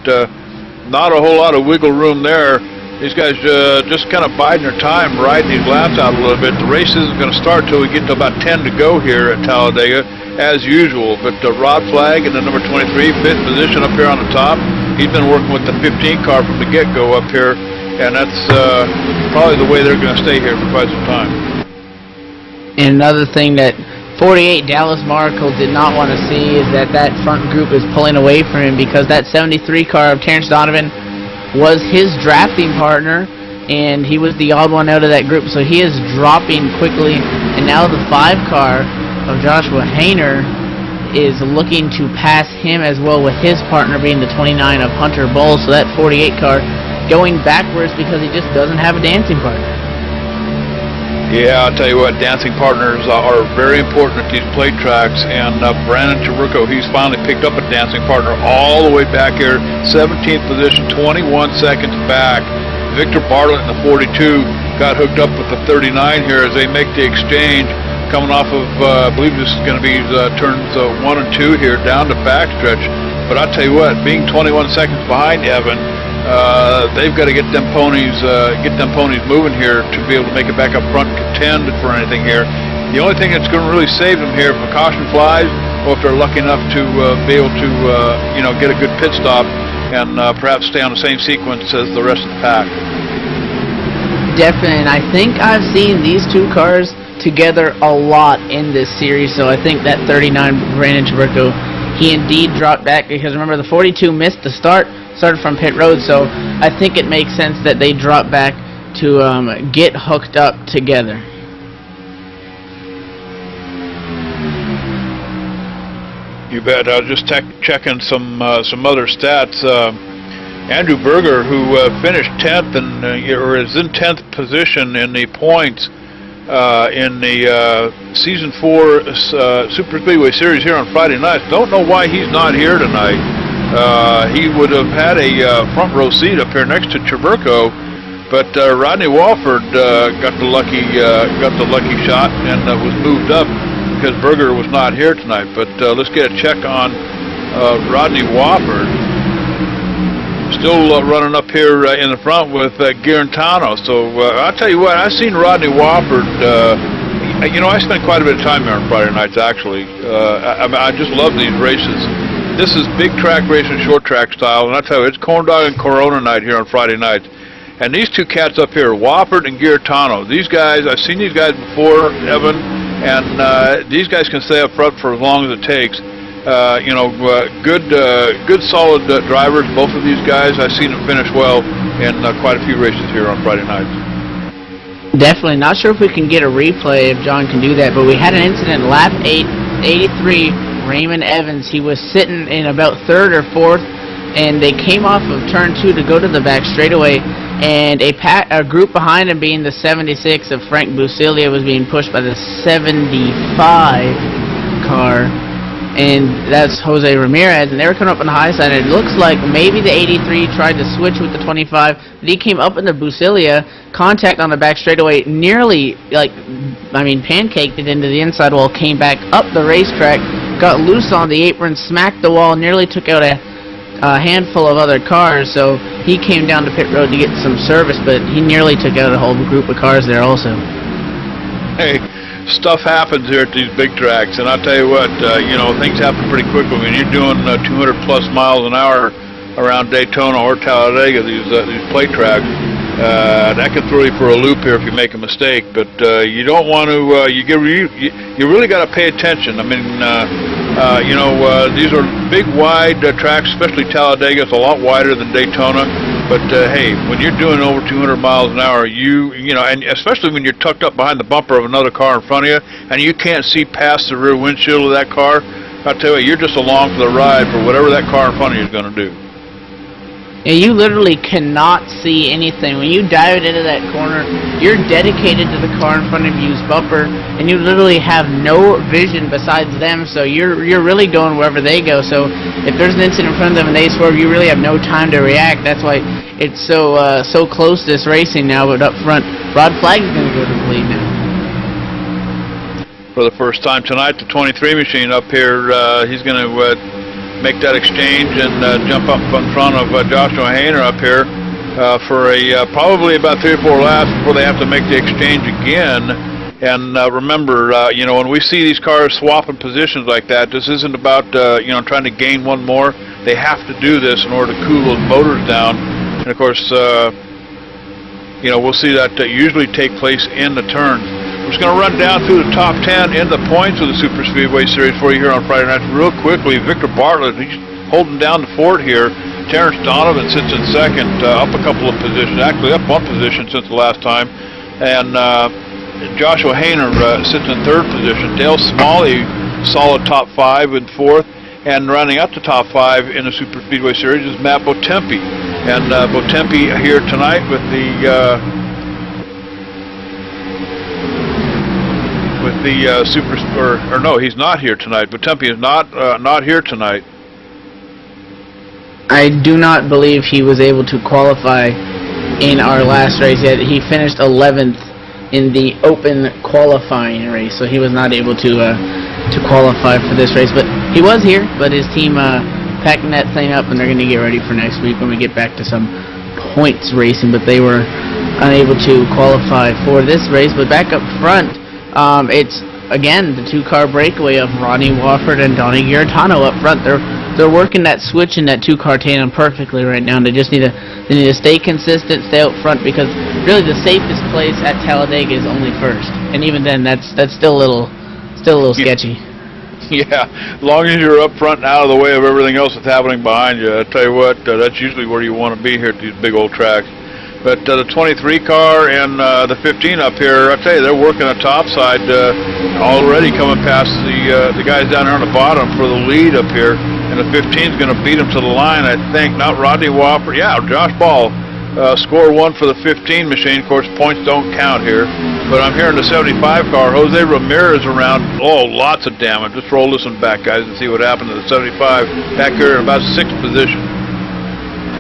not a whole lot of wiggle room there. These guys just kind of biding their time, riding these laps out a little bit. The race isn't going to start till we get to about 10 to go here at Talladega, as usual. But Rod Flagg in the number 23, 5th position up here on the top. He's been working with the 15 car from the get-go up here. And that's probably the way they're going to stay here for quite some time. And another thing that 48 Dallas Markle did not want to see is that front group is pulling away from him, because that 73 car of Terrence Donovan was his drafting partner, and he was the odd one out of that group, so he is dropping quickly. And now the 5 car of Joshua Hayner is looking to pass him as well, with his partner being the 29 of Hunter Bowles. So that 48 car going backwards because he just doesn't have a dancing partner. Yeah, I'll tell you what, dancing partners are very important at these plate tracks, and Brandon Chirico, he's finally picked up a dancing partner all the way back here, 17th position, 21 seconds back. Victor Bartlett in the 42 got hooked up with the 39 here as they make the exchange, coming off of, I believe this is going to be turns 1 and 2 here down the backstretch. But I'll tell you what, being 21 seconds behind Evan, they've got to get them ponies moving here to be able to make it back up front and contend for anything here. The only thing that's going to really save them here if a caution flies, or if they're lucky enough to be able to get a good pit stop and perhaps stay on the same sequence as the rest of the pack. Definitely, and I think I've seen these 2 cars together a lot in this series, so I think that 39 Brandon Chirico, he indeed dropped back, because remember the 42 missed the started from pit road, so I think it makes sense that they drop back to get hooked up together. You bet. I was just checking some other stats. Andrew Berger, who finished 10th and or is in 10th position in the points in the Season 4 Super Speedway Series here on Friday night. Don't know why he's not here tonight. He would have had a front row seat up here next to Chirico, but Rodney Walford got the lucky shot and was moved up because Berger was not here tonight. But let's get a check on Rodney Walford. Still running up here in the front with Guarantano. So I'll tell you what, I've seen Rodney Walford. I spend quite a bit of time here on Friday nights, actually. I just love these races. This is big track racing, short track style, and I tell you, it's corn dog and Corona night here on Friday nights. And these 2 cats up here, Wofford and Guarantano, these guys, I've seen these guys before, Evan, and these guys can stay up front for as long as it takes. Good solid drivers, both of these guys. I've seen them finish well in quite a few races here on Friday nights. Definitely. Not sure if we can get a replay, if John can do that, but we had an incident, lap 83, Raymond Evans. He was sitting in about 3rd or 4th, and they came off of turn 2 to go to the back straightaway, and a group behind him, being the 76 of Frank Busciello, was being pushed by the 75 car, and that's Jose Ramirez, and they were coming up on the high side, and it looks like maybe the 83 tried to switch with the 25, but he came up in the Busciello, contact on the back straightaway, nearly, pancaked it into the inside wall, came back up the racetrack, got loose on the apron, smacked the wall, nearly took out a handful of other cars, so he came down to pit road to get some service, but he nearly took out a whole group of cars there also. Hey, stuff happens here at these big tracks, and I'll tell you what, things happen pretty quickly. When you're doing 200 plus miles an hour around Daytona or Talladega, these plate tracks, that can throw you for a loop here if you make a mistake. But you don't want to. You really got to pay attention. I mean, These are big, wide tracks, especially Talladega. It's a lot wider than Daytona. But hey, when you're doing over 200 miles an hour, and especially when you're tucked up behind the bumper of another car in front of you, and you can't see past the rear windshield of that car, I tell you, you're just along for the ride for whatever that car in front of you is going to do. Yeah, you literally cannot see anything. When you dive into that corner, you're dedicated to the car in front of you's bumper, and you literally have no vision besides them, so you're really going wherever they go. So if there's an incident in front of them and they swerve, you really have no time to react. That's why it's so close, this racing now. But up front, Rod Flagg is going to go to the lead now. For the first time tonight, the 23 machine up here, he's going to make that exchange and jump up in front of Joshua Hayner up here for probably about 3 or 4 laps before they have to make the exchange again. And remember, when we see these cars swapping positions like that, this isn't about trying to gain one more. They have to do this in order to cool those motors down. And of course, we'll see that usually take place in the turns. I'm just going to run down through the top 10 in the points of the Super Speedway Series for you here on Friday night. Real quickly, Victor Bartlett, he's holding down the fort here. Terrence Donovan sits in second, up a couple of positions, actually up one position since the last time. And Joshua Hayner sits in third position. Dale Smalley, solid top 5 in fourth. And rounding out the top 5 in the Super Speedway Series is Matt Botempi. And Botempi here tonight with the no, he's not here tonight. Botempi is not here tonight. I do not believe he was able to qualify in our last race yet. He finished 11th in the open qualifying race, so he was not able to qualify for this race. But he was here, but his team packing that thing up, and they're going to get ready for next week when we get back to some points racing. But they were unable to qualify for this race. But back up front, it's again the 2-car breakaway of Ronnie Wofford and Donnie Giarratano up front. They're working that switch in that 2-car tandem perfectly right now. And they just need to stay consistent, stay out front, because really the safest place at Talladega is only first, and even then that's still a little sketchy. Yeah, as long as you're up front and out of the way of everything else that's happening behind you, I tell you what, that's usually where you want to be here at these big old tracks. But the 23 car and the 15 up here, I tell you, they're working the top side already, coming past the guys down there on the bottom for the lead up here. And the 15 is going to beat them to the line, I think. Not Rodney Whopper. Yeah, Josh Ball. Score 1 for the 15 machine. Of course, points don't count here. But I'm here in the 75 car. Jose Ramirez around. Oh, lots of damage. Let's roll this one back, guys, and see what happened to the 75. Back here in about 6th position.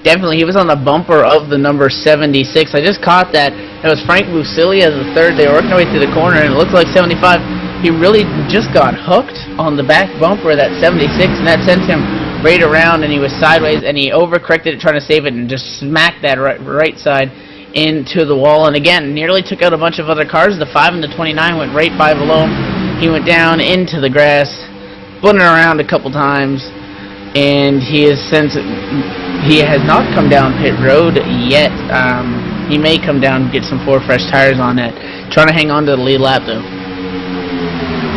Definitely, he was on the bumper of the number 76. I just caught that. It was Frank Busilia as the third. They were working their way through the corner, and it looked like 75. He really just got hooked on the back bumper of that 76, and that sent him right around, and he was sideways, and he overcorrected it trying to save it, and just smacked that right side into the wall. And again, nearly took out a bunch of other cars. The 5 and the 29 went right by below him. He went down into the grass, spun around a couple times, and he has not come down pit road yet. He may come down and get some 4 fresh tires on it. Trying to hang on to the lead lap, though.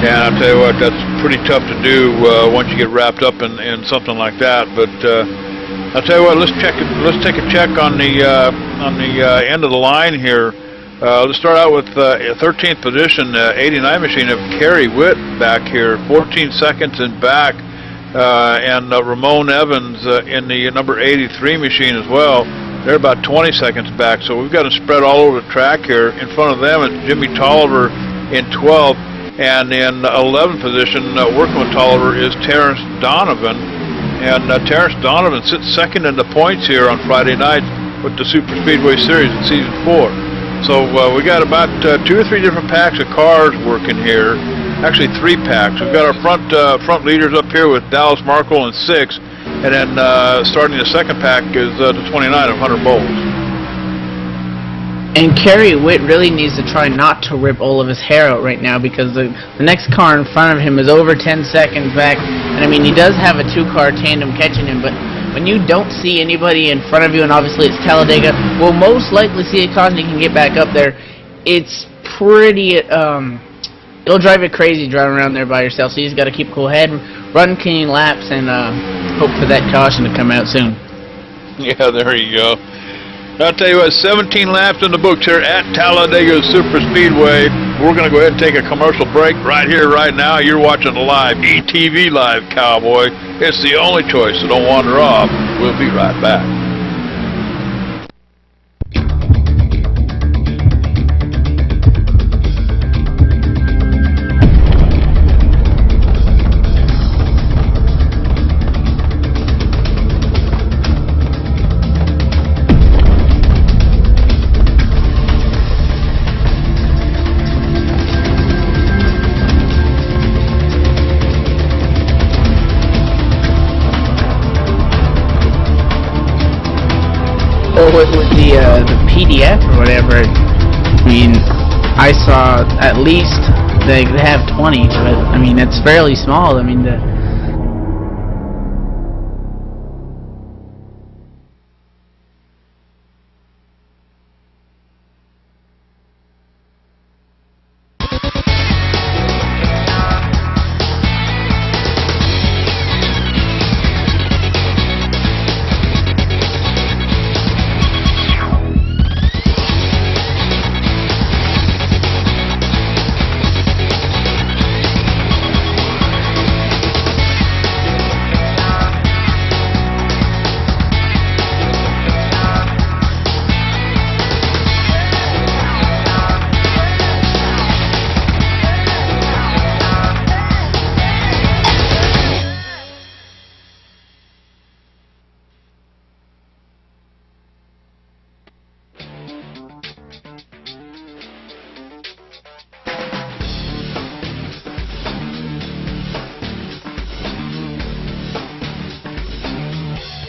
Yeah, I'll tell you what, that's pretty tough to do once you get wrapped up in something like that. But I'll tell you what, let's take a check on the end of the line here. Let's start out with 13th position, 89 machine of Kerry Witt back here, 14 seconds in back, and Ramon Evans in the number 83 machine as well. They're about 20 seconds back, so we've got to spread all over the track here. In front of them is Jimmy Tolliver in 12th. And in 11th position, working with Tolliver, is Terrence Donovan. And Terrence Donovan sits second in the points here on Friday night with the Super Speedway Series in Season 4. So we got about 2 or 3 different packs of cars working here. Actually, 3 packs. We've got our front leaders up here with Dallas Markle in 6. And then starting the second pack is the 29 of Hunter Bowles. And Kerry Witt really needs to try not to rip all of his hair out right now, because the next car in front of him is over 10 seconds back. And I mean, he does have a 2-car tandem catching him, but when you don't see anybody in front of you, and obviously it's Talladega, we'll most likely see a car and you can get back up there. It's pretty, it'll drive you crazy driving around there by yourself, so you just got to keep a cool head, run clean laps and hope for that caution to come out soon. Yeah, there you go. I'll tell you what, 17 laps in the books here at Talladega Super Speedway. We're going to go ahead and take a commercial break right here, right now. You're watching live, ETV Live, Cowboy. It's the only choice, so don't wander off. We'll be right back. With the PDF or whatever, I mean, I saw at least they have 20, but I mean, it's fairly small. I mean,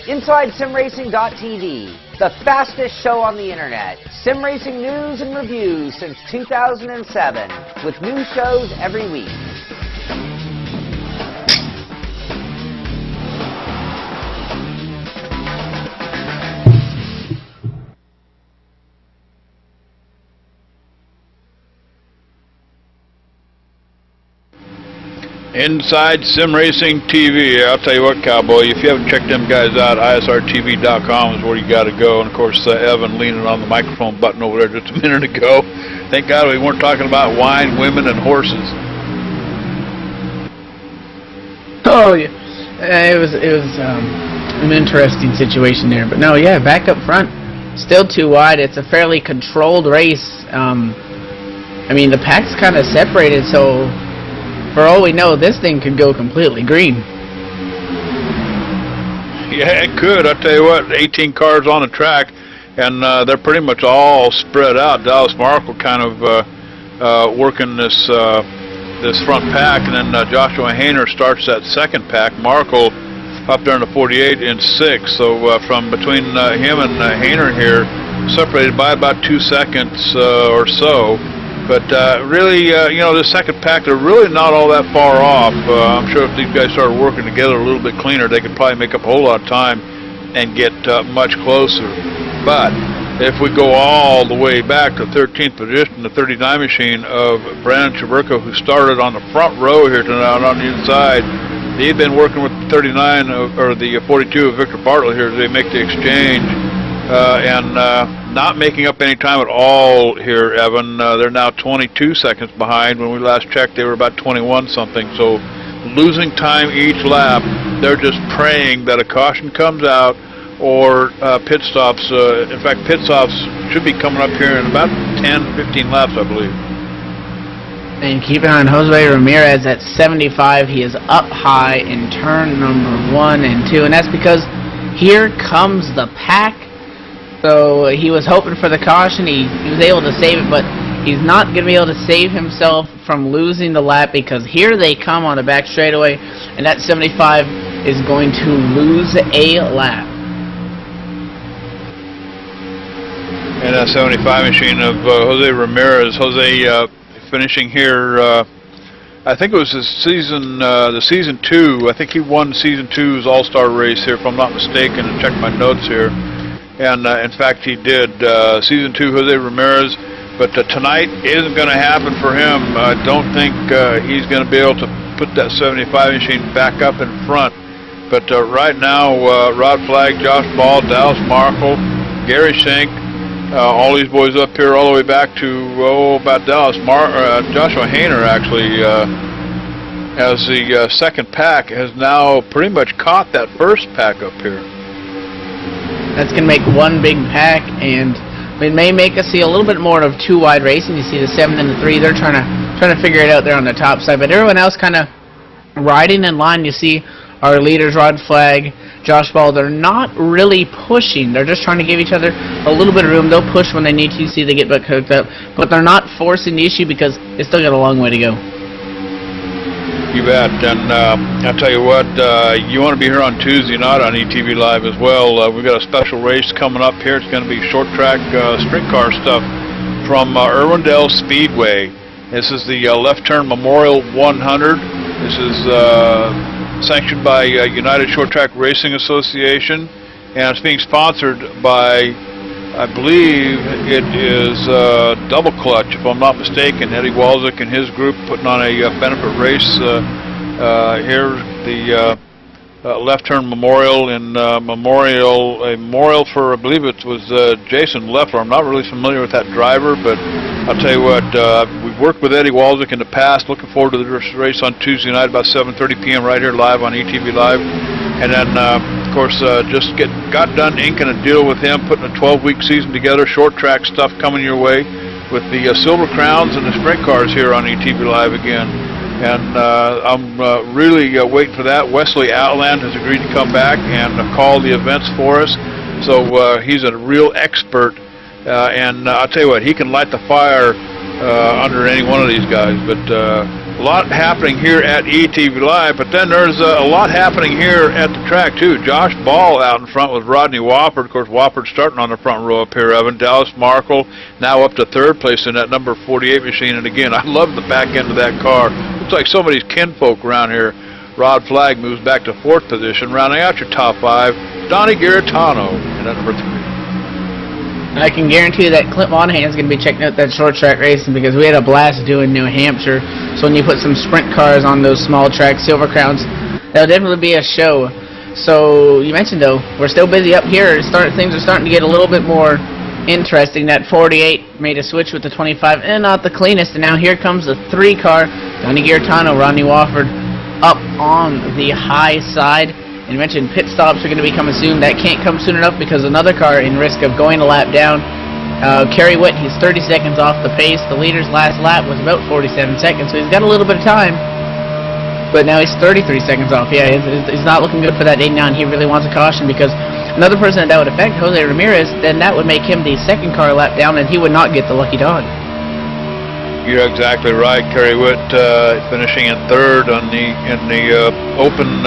InsideSimRacing.tv, the fastest show on the internet. Sim racing news and reviews since 2007, with new shows every week. Inside Sim Racing TV. I'll tell you what, Cowboy, if you haven't checked them guys out, ISRTV.com is where you got to go. And of course, Evan leaning on the microphone button over there just a minute ago. Thank God we weren't talking about wine, women, and horses. oh yeah, it was an interesting situation there. But no, yeah, back up front, still too wide. It's a fairly controlled race. I mean, the pack's kind of separated, so for all we know, this thing could go completely green. Yeah, it could. I'll tell you what, 18 cars on the track, and they're pretty much all spread out. Dallas Markle kind of working this front pack, and then Joshua Hayner starts that second pack. Markle up there in the 48 in 6. So from between him and Hayner here, separated by about 2 seconds or so. But really, you know, the second pack, they're really not all that far off. I'm sure if these guys started working together a little bit cleaner, they could probably make up a whole lot of time and get much closer. But if we go all the way back to 13th position, the 39 machine of Brandon Chaburko, who started on the front row here tonight on the inside, he'd been working with the 39 or the 42 of Victor Bartlett here as they make the exchange. Not making up any time at all here, Evan. They're now 22 seconds behind. When we last checked, they were about 21 something. So losing time each lap. They're just praying that a caution comes out or pit stops. In fact, pit stops should be coming up here in about 10, 15 laps, I believe. And keep an eye on Jose Ramirez at 75. He is up high in turn number 1 and 2, and that's because here comes the pack. So he was hoping for the caution. He was able to save it, but he's not going to be able to save himself from losing the lap because here they come on the back straightaway, and that 75 is going to lose a lap. And that 75 machine of Jose Ramirez. Jose finishing here, I think it was the season 2. I think he won season 2's AllStar race here, if I'm not mistaken, and check my notes here. And in fact, he did season 2, Jose Ramirez. But tonight isn't going to happen for him. I don't think he's going to be able to put that 75 machine back up in front. But right now, Rod Flagg, Josh Ball, Dallas Markle, Gary Schenk, all these boys up here all the way back to, about Dallas. Joshua Hayner actually, as the second pack, has now pretty much caught that first pack up here. That's going to make one big pack, and it may make us see a little bit more of two wide racing. You see the 7 and the 3, they're trying to figure it out there on the top side, but everyone else kind of riding in line. You see our leaders, Rod Flagg, Josh Ball, they're not really pushing. They're just trying to give each other a little bit of room. They'll push when they need to. You see they get back hooked up, but they're not forcing the issue because they still got a long way to go. You bet. And I'll tell you what, you want to be here on Tuesday night on ETV Live as well. We've got a special race coming up here. It's going to be short track sprint car stuff from Irwindale Speedway. This is the Left Turn Memorial 100. This is sanctioned by United Short Track Racing Association, and it's being sponsored by, I believe it is Double Clutch, if I'm not mistaken. Eddie Walczyk and his group putting on a benefit race here, the Left Turn Memorial in memorial for, I believe it was Jason Leffler. I'm not really familiar with that driver, but I'll tell you what, we've worked with Eddie Walczyk in the past. Looking forward to this race on Tuesday night about 7:30 p.m. right here live on ETV Live. And then, of course, just got done inking a deal with him, putting a 12-week season together, short track stuff coming your way with the Silver Crowns and the sprint cars here on ETV Live again. And I'm really waiting for that. Wesley Outland has agreed to come back and call the events for us. So he's a real expert. And I'll tell you what, he can light the fire under any one of these guys. But a lot happening here at ETV Live. But then there's a lot happening here at the track, too. Josh Ball out in front with Rodney Wofford. Of course, Wofford starting on the front row up here, Evan. Dallas Markle now up to third place in that number 48 machine. And again, I love the back end of that car. Looks like some of these kinfolk around here. Rod Flagg moves back to fourth position. Rounding out your top 5, Donnie Garitano in at number 3. I can guarantee you that Clint Monahan's going to be checking out that short track racing because we had a blast doing New Hampshire. So when you put some sprint cars on those small tracks, Silver Crowns, that'll definitely be a show. So you mentioned, though, we're still busy up here. Things are starting to get a little bit more interesting. That 48 made a switch with the 25, and not the cleanest. And now here comes the 3 car, Donnie Garitano, Rodney Wofford, up on the high side. And you mentioned pit stops are going to be coming soon. That can't come soon enough because another car in risk of going a lap down. Kerry Witt, he's 30 seconds off the pace. The leader's last lap was about 47 seconds, so he's got a little bit of time. But now he's 33 seconds off. Yeah, he's not looking good for that 89. He really wants a caution because another person that would affect, Jose Ramirez, then that would make him the second car lap down, and he would not get the lucky dog. You're exactly right. Kerry Witt finishing in third in the open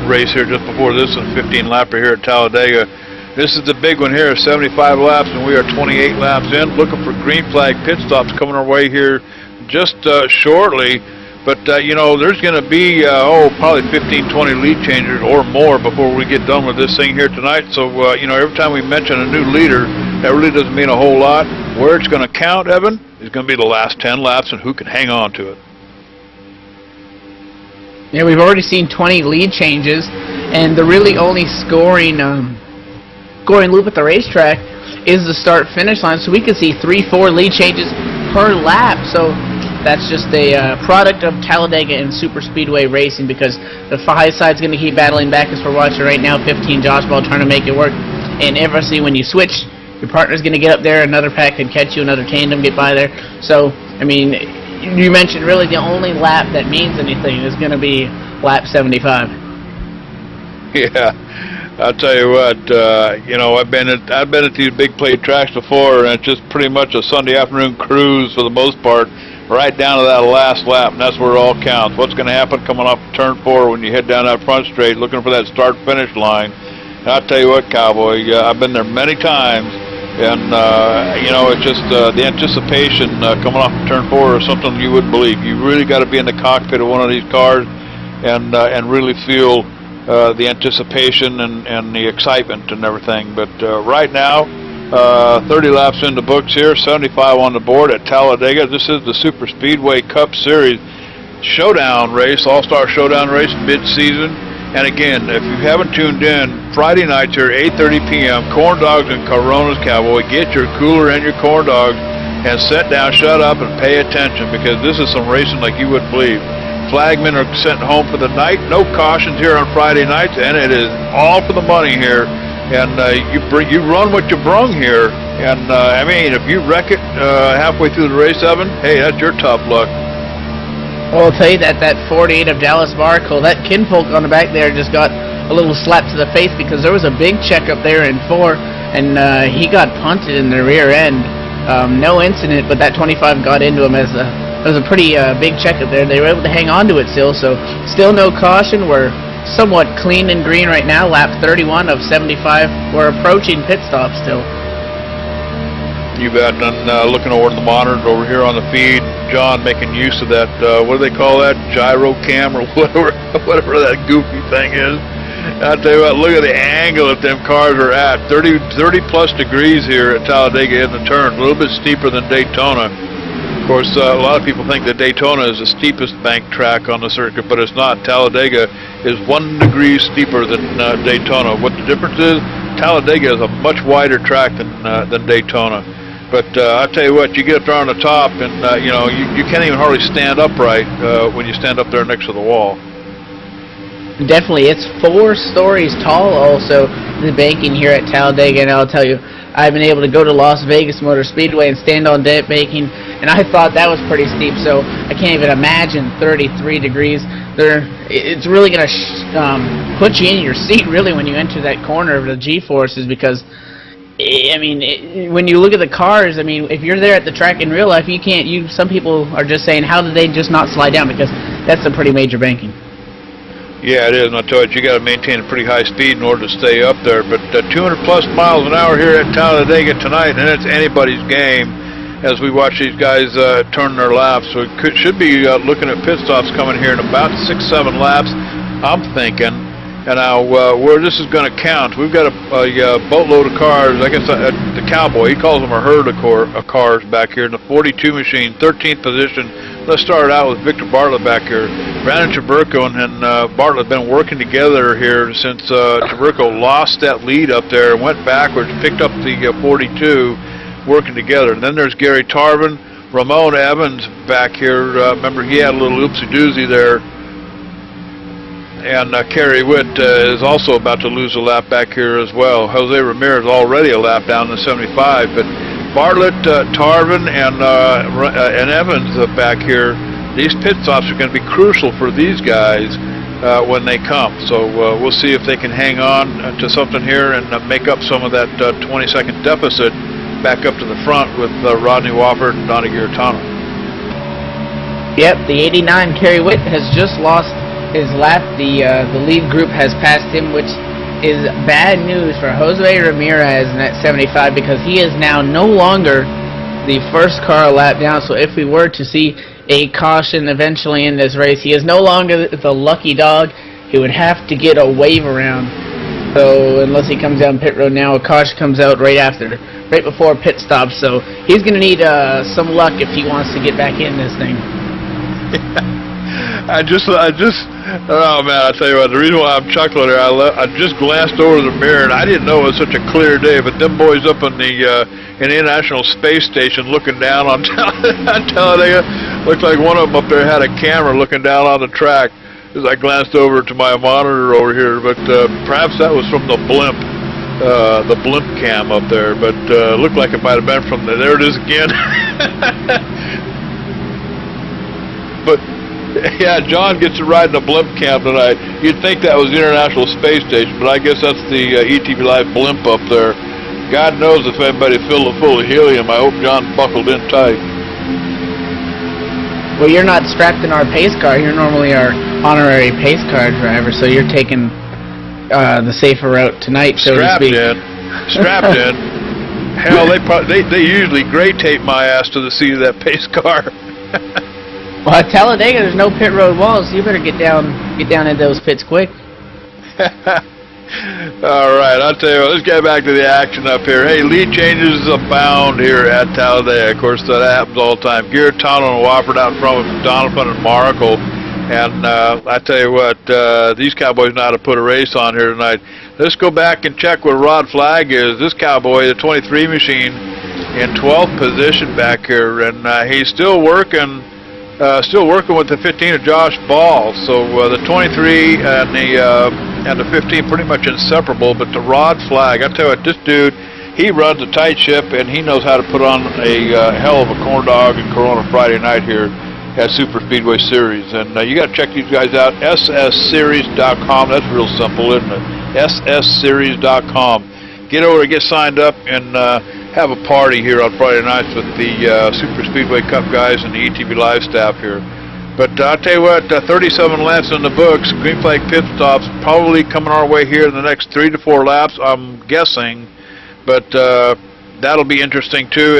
race here just before this, a 15-lapper here at Talladega. This is the big one here, 75 laps, and we are 28 laps in. Looking for green flag pit stops coming our way here just shortly. But, you know, there's going to be, probably 15, 20 lead changers or more before we get done with this thing here tonight. So, you know, every time we mention a new leader, that really doesn't mean a whole lot. Where it's going to count, Evan, is going to be the last 10 laps and who can hang on to it. Yeah, we've already seen 20 lead changes, and the really only scoring loop at the racetrack is the start-finish line. So we could see 3-4 lead changes per lap. So that's just a product of Talladega and Super Speedway racing because the high side's going to keep battling back as we're watching right now. 15 Josh Ball trying to make it work. And obviously when you switch, your partner's going to get up there, another pack can catch you, another tandem get by there. So, I mean, you mentioned really the only lap that means anything is going to be lap 75. Yeah, I'll tell you what, you know, I've been at these big plate tracks before, and it's just pretty much a Sunday afternoon cruise for the most part, right down to that last lap, and that's where it all counts. What's going to happen coming off turn 4 when you head down that front straight looking for that start-finish line? And I'll tell you what, Cowboy, I've been there many times, and, you know, it's just the anticipation coming off of turn 4 is something you wouldn't believe. You really got to be in the cockpit of one of these cars and really feel the anticipation and the excitement and everything. But right now, 30 laps in the books here, 75 on the board at Talladega. This is the Super Speedway Cup Series. showdown race, All-Star Showdown race, mid-season. And again, if you haven't tuned in, Friday nights here, 8:30 p.m., corn dogs and Coronas, Cowboy. Get your cooler and your corn dogs and sit down, shut up, and pay attention, because this is some racing like you wouldn't believe. Flagmen are sent home for the night. No cautions here on Friday nights, and it is all for the money here. And you run what you brung here. And I mean, if you wreck it halfway through the race, Evan, hey, that's your tough luck. Well, I'll tell you that 48 of Dallas Barkle, that kinfolk on the back there just got a little slap to the face, because there was a big check up there in 4, and he got punted in the rear end. No incident, but that 25 got into him as it was a pretty big check up there. They were able to hang on to it still, so still no caution. We're somewhat clean and green right now, lap 31 of 75. We're approaching pit stop still. You bet. And looking over the monitor over here on the feed, John making use of that, what do they call that, gyro cam or whatever that goofy thing is. I'll tell you what, look at the angle that them cars are at. 30 plus degrees here at Talladega in the turn, a little bit steeper than Daytona. Of course, a lot of people think that Daytona is the steepest bank track on the circuit, but it's not. Talladega is 1 degree steeper than Daytona. What the difference is, Talladega is a much wider track than Daytona. But I'll tell you what, you get up there on the top, and you know, you can't even hardly stand upright when you stand up there next to the wall. Definitely, it's 4 stories tall also, the banking here at Talladega, and I'll tell you, I've been able to go to Las Vegas Motor Speedway and stand on that banking, and I thought that was pretty steep, so I can't even imagine 33 degrees. It's really going to put you in your seat, really, when you enter that corner of the G-forces, because I mean, when you look at the cars, I mean, if you're there at the track in real life, you can't. Some people are just saying, how did they just not slide down? Because that's a pretty major banking. Yeah, it is. And I tell you, you got to maintain a pretty high speed in order to stay up there. But 200 plus miles an hour here at Talladega tonight, and it's anybody's game as we watch these guys turn their laps. So we should be looking at pit stops coming here in about 6-7 laps, I'm thinking. And now, where this is going to count, we've got a boatload of cars. I guess the Cowboy, he calls them a herd of cars back here in the 42 machine, 13th position. Let's start out with Victor Bartlett back here. Brandon Traburco and Bartlett have been working together here since Traburco lost that lead up there and went backwards, picked up the 42, working together. And then there's Gary Tarvin, Ramon Evans back here. Remember, he had a little oopsie-doozy there. And Kerry Witt is also about to lose a lap back here as well. Jose Ramirez already a lap down to 75, but Bartlett, Tarvin, and Evans back here. These pit stops are going to be crucial for these guys when they come. So we'll see if they can hang on to something here and make up some of that 20-second deficit back up to the front with Rodney Wofford and Donnie Giarratano. Yep, the 89 Kerry Witt has just lost his lap. The lead group has passed him, which is bad news for Jose Ramirez in that 75, because he is now no longer the first car a lap down. So if we were to see a caution eventually in this race, he is no longer the lucky dog. He would have to get a wave around. So unless he comes down pit road now, a caution comes out right before pit stop. So he's going to need some luck if he wants to get back in this thing. Oh man, I tell you what, the reason why I'm chuckling here, I just glanced over the mirror and I didn't know it was such a clear day, but them boys up in the International Space Station looking down on Talladega, looked like one of them up there had a camera looking down on the track as I glanced over to my monitor over here, but perhaps that was from the blimp cam up there, but looked like it might have been from there it is again. But yeah, John gets to ride in a blimp cam tonight. You'd think that was the International Space Station, but I guess that's the ETV Live blimp up there. God knows if anybody filled it full of helium. I hope John buckled in tight. Well, you're not strapped in our pace car. You're normally our honorary pace car driver, so you're taking the safer route tonight, so to speak. Strapped in. Hell, they usually gray tape my ass to the seat of that pace car. Well, at Talladega, there's no pit road walls, so you better get down into those pits quick. All right, I'll tell you what, let's get back to the action up here. Hey, lead changes abound here at Talladega. Of course, that happens all the time. Giarratano and Wofford out in front with Donovan and Markle. And I tell you what, these cowboys know how to put a race on here tonight. Let's go back and check where Rod Flagg is. This cowboy, the 23 machine, in 12th position back here, and he's still working with the 15 of Josh Ball. So the 23 and the 15 pretty much inseparable. But the Rod Flagg, I tell you what, this dude, he runs a tight ship, and he knows how to put on a hell of a corn dog and Corona Friday night here at Super Speedway Series. And you got to check these guys out. SSeries.com. That's real simple, isn't it? SSeries.com. Get over and get signed up and have a party here on Friday nights with the Super Speedway Cup guys and the ETV Live staff here. But I'll tell you what, 37 laps in the books. Green flag pit stops probably coming our way here in the next 3 to 4 laps, I'm guessing. But that'll be interesting too.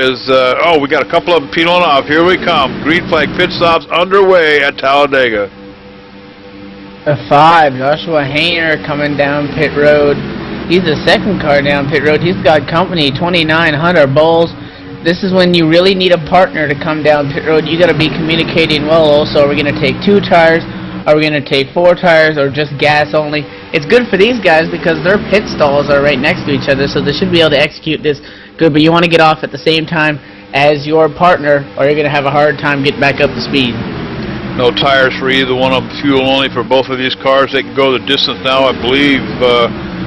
Oh, we got a couple of them peeling off. Here we come. Green flag pit stops underway at Talladega. A 5, Joshua Hayner coming down pit road. He's the second car down pit road. He's got company, 2900 Bulls. This is when you really need a partner to come down pit road. You got to be communicating well. Also, are we going to take 2 tires? Are we going to take 4 tires or just gas only? It's good for these guys because their pit stalls are right next to each other, so they should be able to execute this good. But you want to get off at the same time as your partner, or you're going to have a hard time getting back up to speed. No tires for either one of them. Fuel only for both of these cars. They can go the distance now, I believe,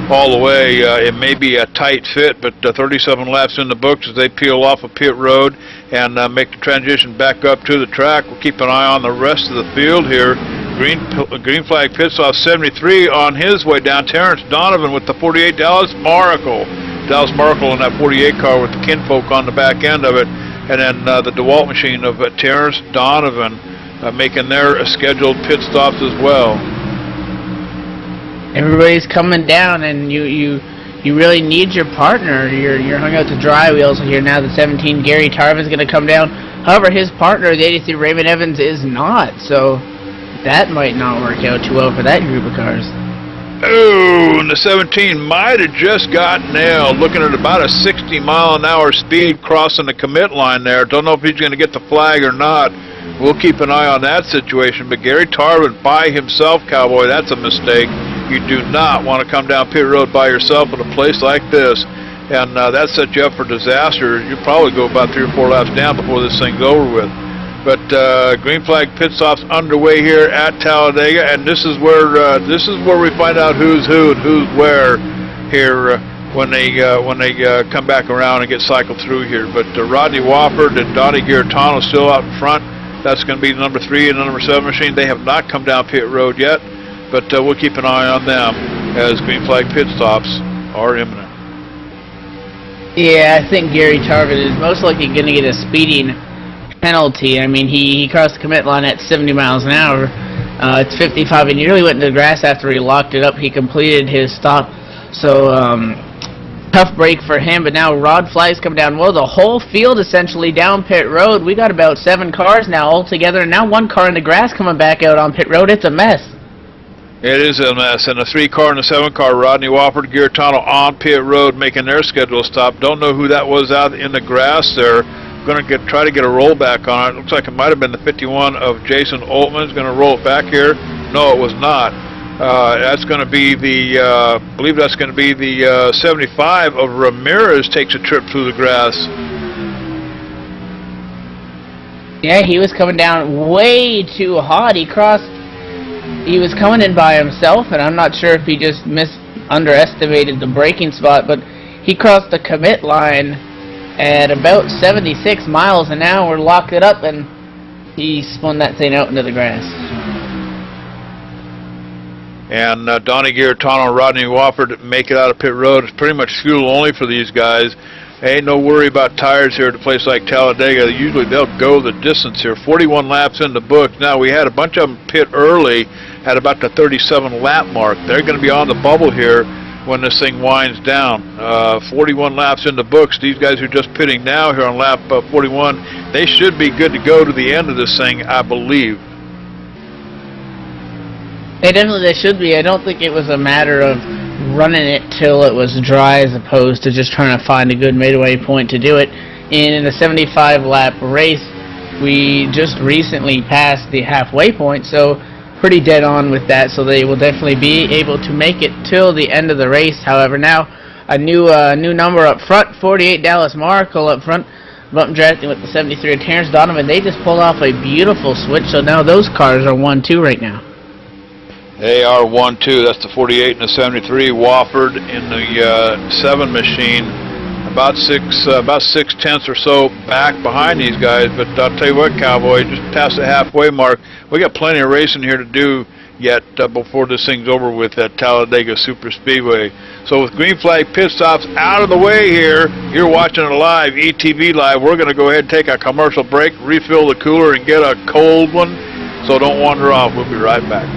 all the way. It may be a tight fit, but 37 laps in the books as they peel off a pit road and make the transition back up to the track. We'll keep an eye on the rest of the field here. Green flag pits off 73 on his way down. Terrence Donovan with the 48. Dallas Markle in that 48 car with the kinfolk on the back end of it. And then the DeWalt machine of Terrence Donovan making their scheduled pit stops as well. Everybody's coming down, and you really need your partner. You're hung out to dry. We also hear now the 17 Gary Tarvin's going to come down. However, his partner, the 83 Raymond Evans, is not. So that might not work out too well for that group of cars. Oh, and the 17 might have just got nailed. Looking at about a 60-mile-an-hour speed crossing the commit line there. Don't know if he's going to get the flag or not. We'll keep an eye on that situation. But Gary Tarvin by himself, cowboy, that's a mistake. You do not want to come down pit road by yourself in a place like this. And that sets you up for disaster. You'll probably go about 3 or 4 laps down before this thing's over with. But green flag pit stops underway here at Talladega, and this is where we find out who's who and who's where here when they come back around and get cycled through here. But Rodney Wofford and Donnie Garitano still out in front. That's going to be the number 3 and the number 7 machine. They have not come down pit road yet, but we'll keep an eye on them as green flag pit stops are imminent. Yeah, I think Gary Tarvin is most likely going to get a speeding penalty. I mean, he crossed the commit line at 70 miles an hour. It's 55, and he really went into the grass after he locked it up. He completed his stop, so tough break for him. But now Rod Flagg's come down. Well, the whole field essentially down pit road. We got about 7 cars now all together, and now 1 car in the grass coming back out on pit road. It's a mess. It is a mess, and the 3 car and the 7 car, Rodney Wofford, Garitano on pit road making their schedule stop. Don't know who that was out in the grass there. Going to try to get a rollback on it. Looks like it might have been the 51 of Jason Oltman. Is going to roll it back here. No, it was not. That's going to be the, I believe that's going to be the 75 of Ramirez takes a trip through the grass. Yeah, he was coming down way too hot. He was coming in by himself, and I'm not sure if he just underestimated the braking spot, but he crossed the commit line at about 76 miles an hour, locked it up, and he spun that thing out into the grass. And Donnie Garitano and Rodney Wofford make it out of pit road. It's pretty much fuel only for these guys. Ain't no worry about tires here at a place like Talladega. Usually they'll go the distance here. 41 laps in the book. Now we had a bunch of them pit early at about the 37 lap mark. They're going to be on the bubble here when this thing winds down. 41 laps in the books. These guys who are just pitting now here on lap 41, they should be good to go to the end of this thing, I believe. They should be. I don't think it was a matter of running it till it was dry as opposed to just trying to find a good midway point to do it. In a 75 lap race, we just recently passed the halfway point, so pretty dead on with that, so they will definitely be able to make it till the end of the race. However, now a new number up front, 48 Dallas Markle up front, bump drafting with the 73 of Terrence Donovan. They just pulled off a beautiful switch, so now those cars are 1-2 right now. They are 1-2. That's the 48 and the 73. Wofford in the 7 machine, about 6/10 or so back behind these guys. But I'll tell you what, Cowboy, just past the halfway mark, we got plenty of racing here to do yet before this thing's over with at Talladega Super Speedway. So with green flag pit stops out of the way here, you're watching it live, ETV Live. We're going to go ahead and take a commercial break, refill the cooler, and get a cold one. So don't wander off. We'll be right back.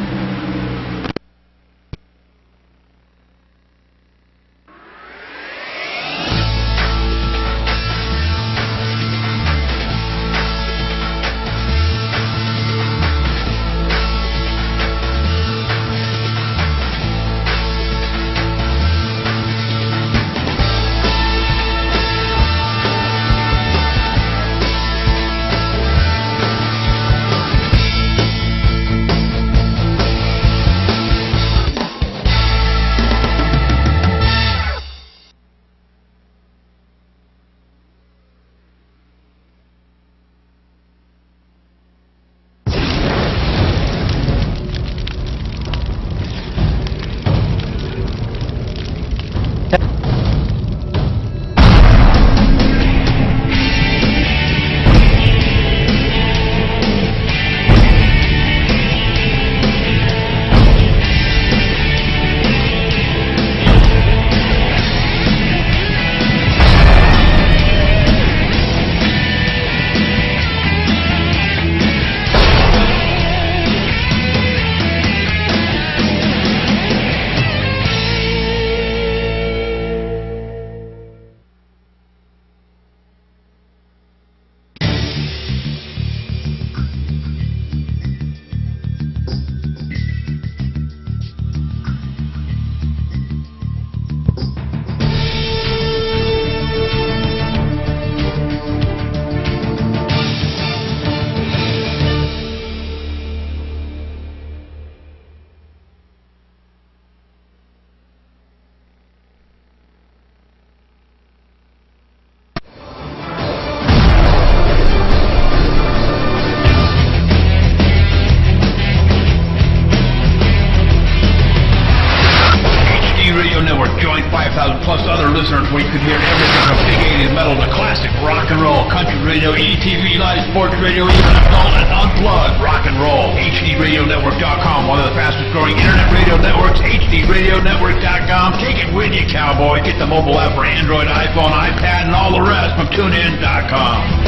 plus other listeners where you could hear everything from big 80s metal to classic rock and roll, country radio, ETV, live sports radio, even adult and unplugged rock and roll. HDRadioNetwork.com, one of the fastest growing internet radio networks, HDRadioNetwork.com. Take it with you, cowboy. Get the mobile app for Android, iPhone, iPad, and all the rest from TuneIn.com.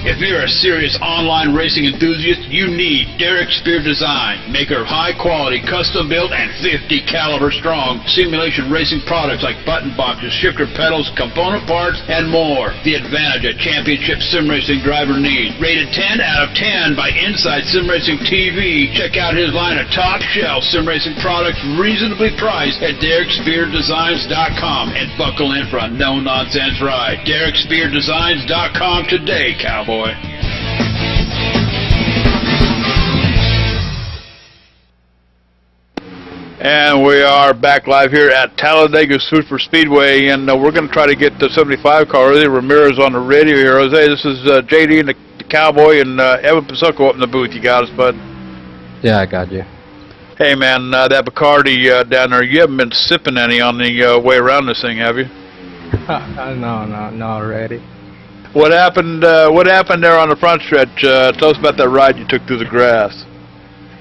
If you're a serious online racing enthusiast, you need Derek Spear Design, maker of high-quality, custom-built, and 50 caliber strong simulation racing products like button boxes, shifter pedals, component parts, and more. The advantage a championship sim racing driver needs. Rated 10 out of 10 by Inside Sim Racing TV. Check out his line of top-shelf sim racing products, reasonably priced at DerekSpearDesigns.com, and buckle in for a no-nonsense ride. DerekSpearDesigns.com today, cowboy. And we are back live here at Talladega Super Speedway, and we're going to try to get the 75 car. Jose Ramirez on the radio here. Jose, this is JD and the Cowboy and Evan Pasucco up in the booth. You got us, bud? Yeah, I got you. Hey, man, that Bacardi down there, you haven't been sipping any on the way around this thing, have you? No, already. What happened there on the front stretch? Tell us about that ride you took through the grass.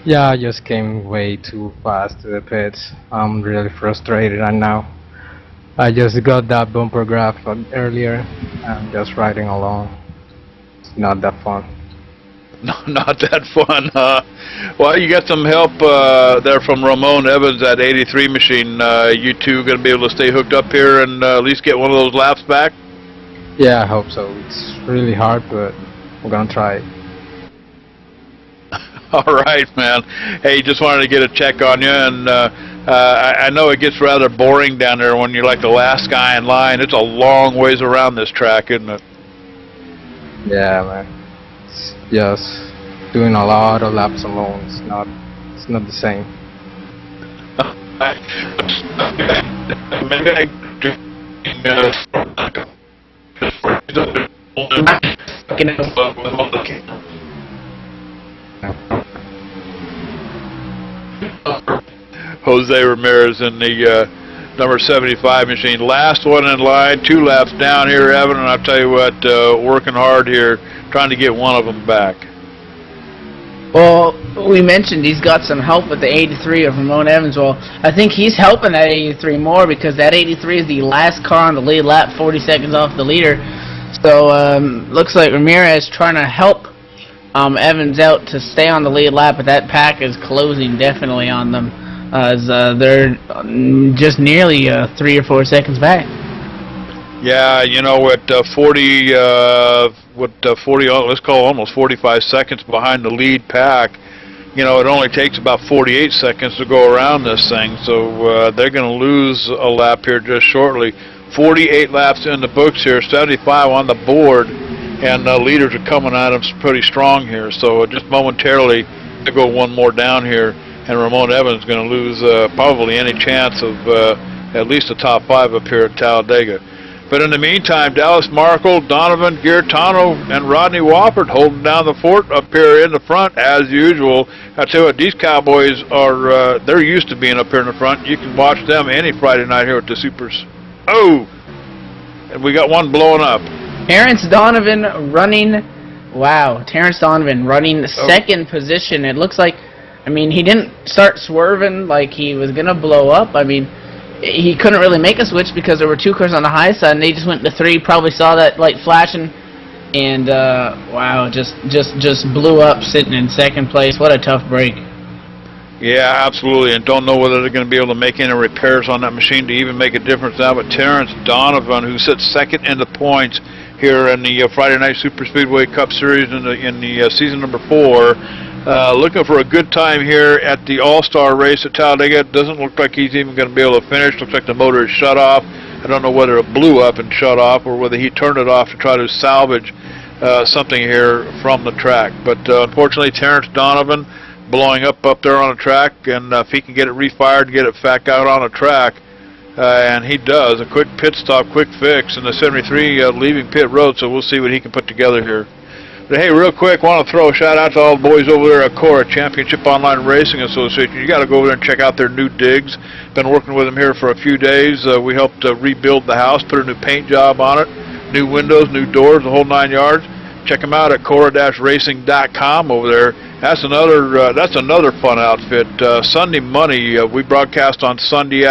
Yeah, I just came way too fast to the pits. I'm really frustrated right now. I just got that bumper graph earlier. I'm just riding along. It's not that fun. No, not that fun, huh? Well, you got some help there from Ramon Evans at 83 machine. You two going to be able to stay hooked up here and at least get one of those laps back? Yeah, I hope so. It's really hard, but we're going to try it. All right, man. Hey, just wanted to get a check on you and I know it gets rather boring down there when you're like the last guy in line. It's a long ways around this track, isn't it? Yeah, man. It's just doing a lot of laps alone. It's not the same. Jose Ramirez in the number 75 machine. Last one in line, 2 laps down here, Evan, and I'll tell you what, working hard here, trying to get one of them back. Well, we mentioned he's got some help with the 83 of Ramon Evans. Well, I think he's helping that 83 more because that 83 is the last car on the lead lap, 40 seconds off the leader. So, looks like Ramirez trying to help Evans out to stay on the lead lap, but that pack is closing definitely on them as they're just nearly 3 or 4 seconds back. Yeah, you know, at 40, let's call almost 45 seconds behind the lead pack, you know, it only takes about 48 seconds to go around this thing, so they're going to lose a lap here just shortly. 48 laps in the books here, 75 on the board, and leaders are coming at them pretty strong here, so just momentarily to go one more down here, and Ramon Evans is going to lose probably any chance of at least the top 5 up here at Talladega. But in the meantime, Dallas Markle, Donovan, Gaetano, and Rodney Wofford holding down the fort up here in the front as usual. I tell you what, these Cowboys are, they're used to being up here in the front. You can watch them any Friday night here at the Supers. Oh! And we got one blowing up. Terrence Donovan running, wow, Terrence Donovan running second position. It looks like, I mean, he didn't start swerving like he was going to blow up. I mean, he couldn't really make a switch because there were 2 cars on the high side, and they just went to 3. Probably saw that light flashing, and wow, just blew up, sitting in second place. What a tough break. Yeah, absolutely, and don't know whether they're going to be able to make any repairs on that machine to even make a difference now. But Terrence Donovan, who sits second in the points here in the Friday Night Super Speedway Cup Series in the season number 4. Looking for a good time here at the AllStar race at Talladega. It doesn't look like he's even going to be able to finish. Looks like the motor is shut off. I don't know whether it blew up and shut off or whether he turned it off to try to salvage something here from the track. But unfortunately, Terrence Donovan blowing up there on the track, and if he can get it refired, get it back out on the track, and he does, a quick pit stop, quick fix, and the 73 leaving pit road, so we'll see what he can put together here. But hey, real quick, want to throw a shout out to all the boys over there at Cora Championship Online Racing Association. You got to go over there and check out their new digs. Been working with them here for a few days. We helped rebuild the house, put a new paint job on it, new windows, new doors, the whole 9 yards. Check them out at cora-racing.com over there. That's another fun outfit. Sunday Money, we broadcast on Sunday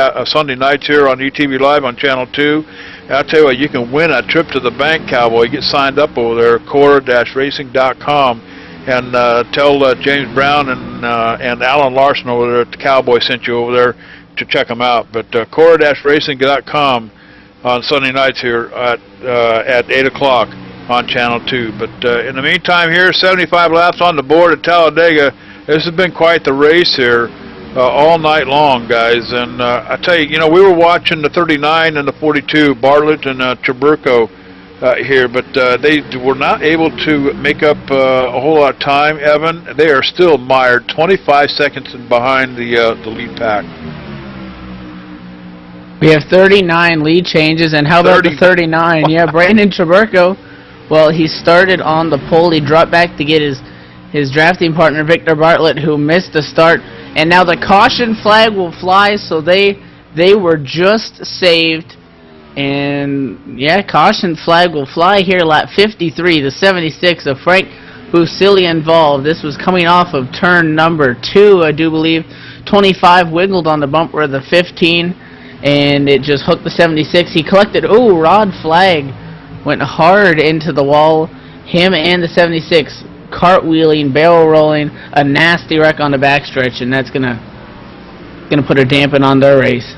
nights here on UTV Live on Channel 2. And I'll tell you what, you can win a trip to the bank, Cowboy. Get signed up over there at cora-racing.com and tell James Brown and Alan Larson over there at the Cowboy sent you over there to check them out. But cora-racing.com on Sunday nights here at 8 o'clock. On Channel 2. But in the meantime here, 75 laps on the board at Talladega. This has been quite the race here all night long, guys. And I tell you, we were watching the 39 and the 42, Bartlett and Traburco here, but they were not able to make up a whole lot of time, Evan. They are still mired 25 seconds behind the lead pack. We have 39 lead changes, and how about the 39? Yeah, Brandon Traburco. Well, he started on the pole. He dropped back to get his drafting partner, Victor Bartlett, who missed the start. And now the caution flag will fly, so they were just saved. And, yeah, caution flag will fly here, lap 53, the 76 of Frank Busili involved. This was coming off of turn number 2, I do believe. 25 wiggled on the bumper of the 15, and it just hooked the 76. He collected, rod flag. Went hard into the wall. Him and the 76 cartwheeling, barrel rolling, a nasty wreck on the backstretch, and that's gonna put a dampen on their race.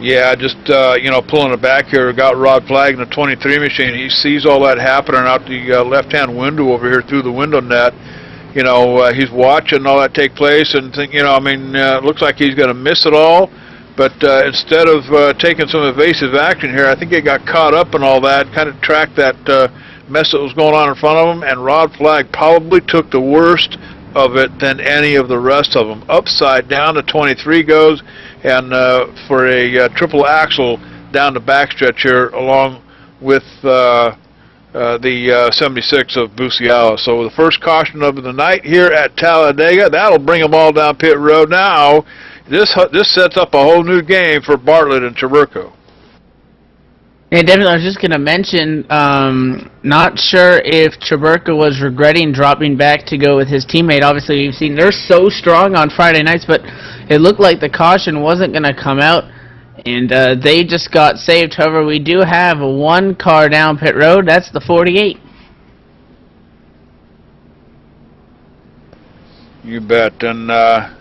Yeah, just pulling it back here. Got Rod Flag in the 23 machine. He sees all that happening out the left-hand window over here through the window net. you know, he's watching all that take place and think, you know, I mean, it looks like he's going to miss it all. But instead of taking some evasive action here, I think he got caught up in all that, kind of tracked that mess that was going on in front of him, and Rod Flagg probably took the worst of it than any of the rest of them. Upside down to 23 goes, and for a triple axle down the backstretch here, along with the 76 of Busiala. So the first caution of the night here at Talladega, that'll bring them all down pit road. Now, this sets up a whole new game for Bartlett and Traburco. Yeah, definitely. I was just going to mention, not sure if Traburco was regretting dropping back to go with his teammate. Obviously, you've seen they're so strong on Friday nights, but it looked like the caution wasn't going to come out, and they just got saved. However, we do have one car down pit road. That's the 48. You bet. And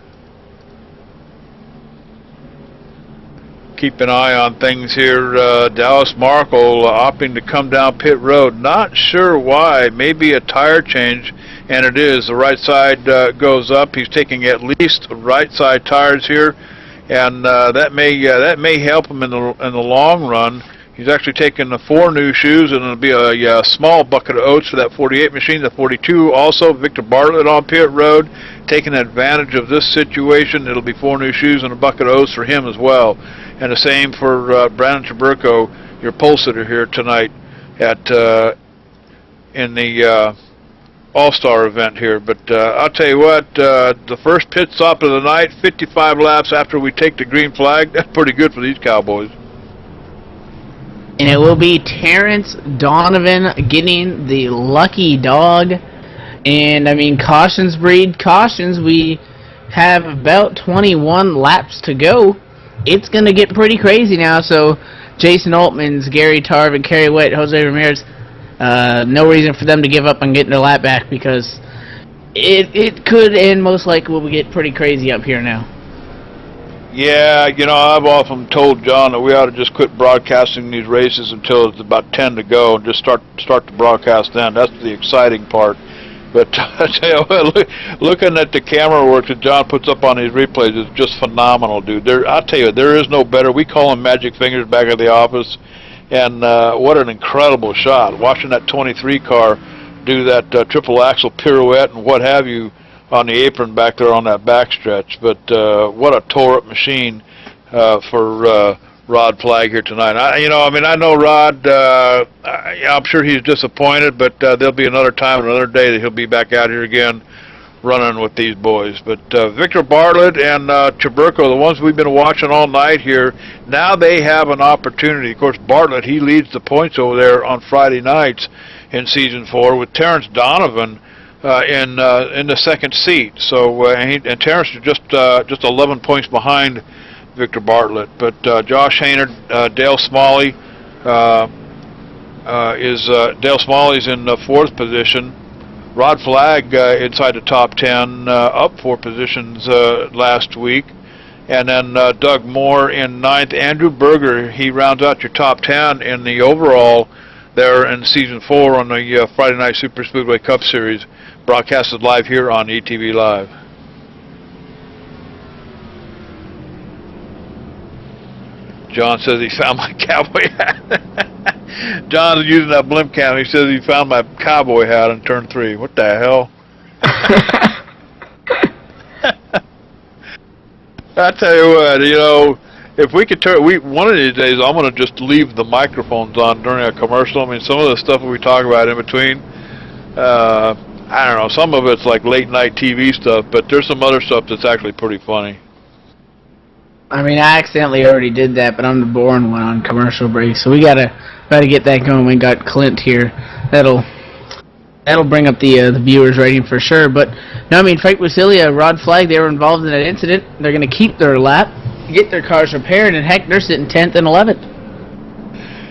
keep an eye on things here. Dallas Markle opting to come down pit road. Not sure why. Maybe a tire change, and it is. The right side goes up. He's taking at least right side tires here, and that may help him in the long run. He's actually taking the 4 new shoes, and it'll be a small bucket of oats for that 48 machine. The 42 also, Victor Bartlett on pit road, taking advantage of this situation. It'll be 4 new shoes and a bucket of oats for him as well. And the same for Brandon Traburco, your pole sitter here tonight at in the AllStar event here. But I'll tell you what, the first pit stop of the night, 55 laps after we take the green flag, that's pretty good for these Cowboys. And it will be Terrence Donovan getting the lucky dog. And, I mean, cautions breed cautions. We have about 21 laps to go. It's going to get pretty crazy now. So, Jason Altman's, Gary Tarvin, Kerry Witt, Jose Ramirez, no reason for them to give up on getting their lap back, because it could and most likely will get pretty crazy up here now. Yeah, you know, I've often told John that we ought to just quit broadcasting these races until it's about 10 to go and just start the broadcast then. That's the exciting part. But I tell you what, looking at the camera work that John puts up on these replays is just phenomenal, dude. I'll tell you, there is no better. We call them magic fingers back at the office, and what an incredible shot. Watching that 23 car do that triple axle pirouette and what have you on the apron back there on that backstretch. But what a tore-up machine for Rod Flagg here tonight. I know Rod, I'm sure he's disappointed, but there'll be another time, another day that he'll be back out here again running with these boys. But Victor Bartlett and Traburco, the ones we've been watching all night here, now they have an opportunity. Of course, Bartlett, he leads the points over there on Friday nights in Season 4 with Terrence Donovan in the second seat. So and Terrence is just 11 points behind Victor Bartlett. But Josh Haynard, Dale Smalley Dale Smalley's in 4th position. Rod Flagg inside the top 10, up 4 positions last week. And then Doug Moore in 9th. Andrew Berger, he rounds out your top 10 in the overall there in Season 4 on the Friday Night Super Speedway Cup Series, broadcasted live here on ETV Live. John says he found my cowboy hat. John's using that blimp cam. He says he found my cowboy hat in turn 3. What the hell? I tell you what, you know, if we could one of these days, I'm going to just leave the microphones on during a commercial. I mean, some of the stuff that we talk about in between, I don't know, some of it's like late night TV stuff, but there's some other stuff that's actually pretty funny. I mean, I accidentally already did that, but I'm the boring one on commercial break, so we gotta get that going. We got Clint here. That'll bring up the viewers rating for sure. But no, I mean, Frank Wasilia, Rod Flagg, they were involved in that incident. They're gonna keep their lap, get their cars repaired, and heck, they're sitting 10th and 11th.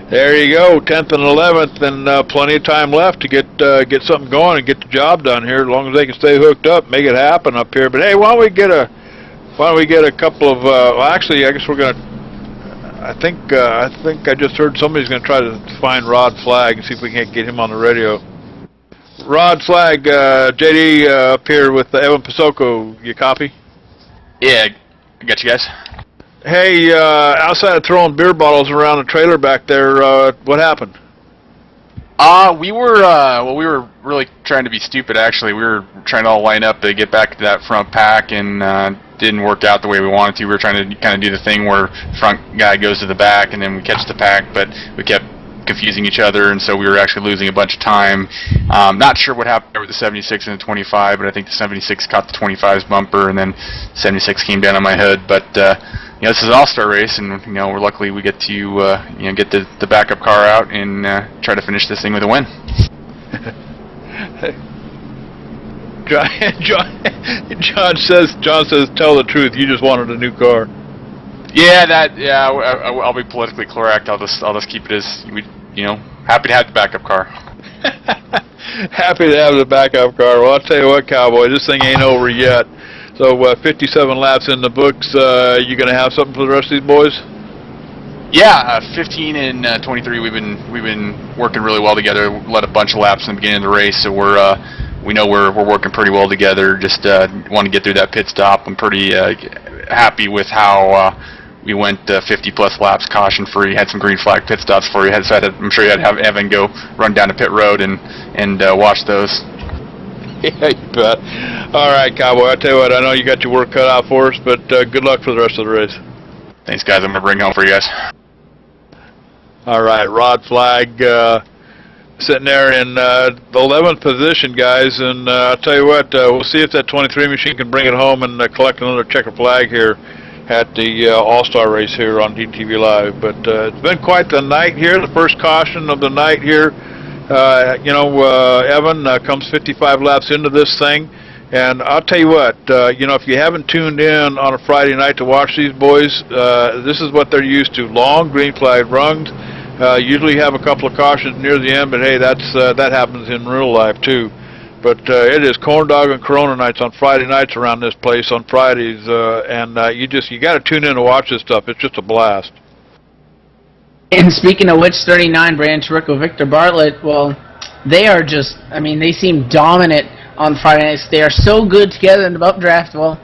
There you go, 10th and 11th, and plenty of time left to get something going and get the job done here. As long as they can stay hooked up, make it happen up here. But hey, why don't we get a couple of? Well, actually, I guess we're gonna. I think I just heard somebody's gonna try to find Rod Flagg and see if we can't get him on the radio. Rod Flag, JD up here with Evan Pasoko. You copy? Yeah, I got you guys. Hey, outside of throwing beer bottles around the trailer back there, what happened? We were really trying to be stupid, actually. We were trying to all line up to get back to that front pack, and didn't work out the way we wanted to. We were trying to kind of do the thing where front guy goes to the back, and then we catch the pack, but we kept confusing each other, and so we were actually losing a bunch of time. Not sure what happened there with the 76 and the 25, but I think the 76 caught the 25's bumper, and then 76 came down on my hood. But you know, this is an all-star race, and you know, we're luckily we get to you know, get the backup car out and try to finish this thing with a win. John says, tell the truth. You just wanted a new car. Yeah, I'll be politically correct. I'll just keep it as you know, happy to have the backup car. Happy to have the backup car. Well, I'll tell you what, Cowboy, this thing ain't over yet. So 57 laps in the books. You gonna have something for the rest of these boys? Yeah, 15 and 23. We've been working really well together. Led a bunch of laps in the beginning of the race, so we know we're working pretty well together. Just want to get through that pit stop. I'm pretty happy with how we went 50-plus laps caution-free. Had some green flag pit stops for you. I'm sure you had to have Evan go run down to pit road and watch those. Yeah, you bet. All right, Cowboy, I tell you what, I know you got your work cut out for us, but good luck for the rest of the race. Thanks, guys. I'm going to bring home for you guys. All right, Rod Flag sitting there in the 11th position, guys, and I'll tell you what, we'll see if that 23 machine can bring it home and collect another checker flag here at the All-Star race here on DTV Live. But it's been quite the night here, the first caution of the night here. You know, Evan comes 55 laps into this thing, and I'll tell you what, you know, if you haven't tuned in on a Friday night to watch these boys, this is what they're used to. Long green flag runs. Usually have a couple of cautions near the end, but hey, that happens in real life too. But it is corn dog and Corona nights on Friday nights around this place on Fridays, and you got to tune in to watch this stuff. It's just a blast. And speaking of which, 39 Branch Rico Victor Bartlett, well, they are just, I mean, they seem dominant on Friday nights. They are so good together in the updraft. Well,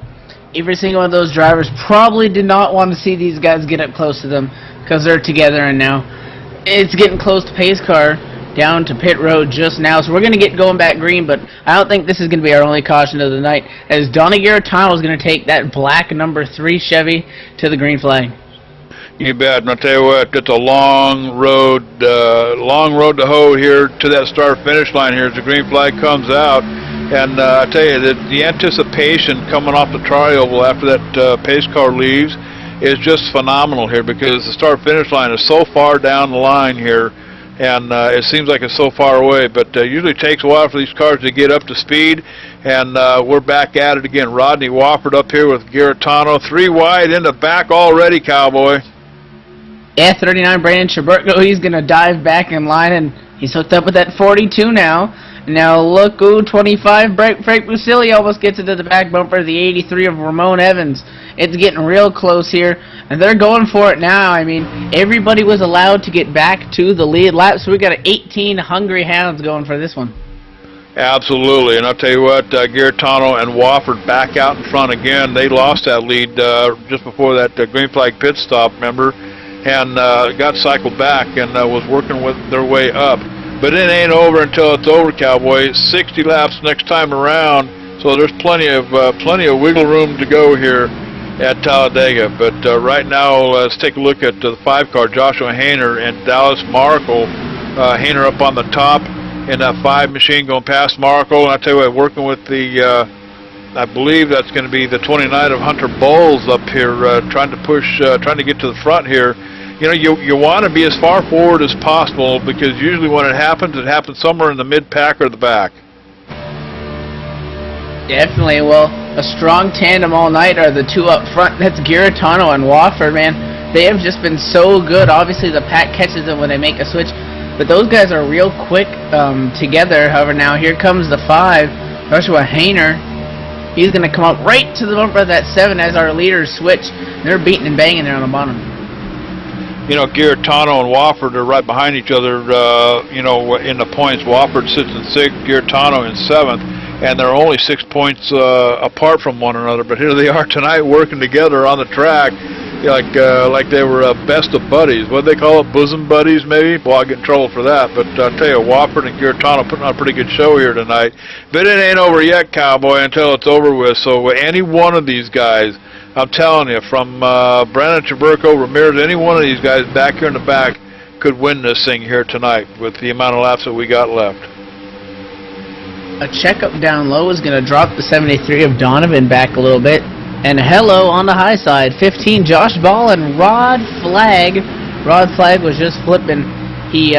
every single one of those drivers probably did not want to see these guys get up close to them because they're together, and now it's getting close to pace car down to pit road just now, so we're going to get going back green, but I don't think this is going to be our only caution of the night, as Donnie Garitano is going to take that black number 3 Chevy to the green flag. You bet, and I'll tell you what, it's a long road to hoe here to that start-finish line here as the green flag comes out, and I tell you that the anticipation coming off the tri-oval after that pace car leaves is just phenomenal here, because the start-finish line is so far down the line here, and it seems like it's so far away, but usually takes a while for these cars to get up to speed, and we're back at it again. Rodney Wofford up here with Garitano, 3 wide in the back already, Cowboy. Yeah, 39 Brandon Schabertko, he's going to dive back in line, and he's hooked up with that 42 now. Now look, 25, Frank Busili almost gets into the back bumper, the 83 of Ramon Evans. It's getting real close here, and they're going for it now. I mean, everybody was allowed to get back to the lead lap, so we got 18 hungry hounds going for this one. Absolutely, and I'll tell you what, Garitano and Wofford back out in front again. They lost that lead just before that green flag pit stop, remember, and got cycled back and was working with their way up. But it ain't over until it's over, Cowboy. 60 laps next time around, so there's plenty of wiggle room to go here at Talladega. But right now, let's take a look at the 5-car, Joshua Hayner and Dallas Markle. Hayner up on the top in that 5 machine going past Markle, and I tell you what, working with the, I believe that's going to be the 29 of Hunter Bowles up here, trying to push, trying to get to the front here. You know, you want to be as far forward as possible, because usually when it happens somewhere in the mid-pack or the back. Definitely. Well, a strong tandem all night are the 2 up front. That's Garitano and Wofford, man. They have just been so good. Obviously, the pack catches them when they make a switch, but those guys are real quick together. However, now here comes the 5, Joshua Hayner. He's going to come up right to the bumper of that 7 as our leaders switch. They're beating and banging there on the bottom. you know, Garetano and Wofford are right behind each other, you know, in the points. Wofford sits in 6th, Garetano in 7th, and they're only 6 points apart from one another. But here they are tonight working together on the track, like they were best of buddies. What do they call it? Bosom buddies, maybe? Well, I'll get in trouble for that. But I'll tell you, Wofford and Garetano putting on a pretty good show here tonight. But it ain't over yet, Cowboy, until it's over with. So any one of these guys, I'm telling you, from Brandon Chaburko, Ramirez, any one of these guys back here in the back could win this thing here tonight with the amount of laps that we got left. A checkup down low is going to drop the 73 of Donovan back a little bit. And hello on the high side, 15, Josh Ball and Rod Flagg. Rod Flagg was just flipping. He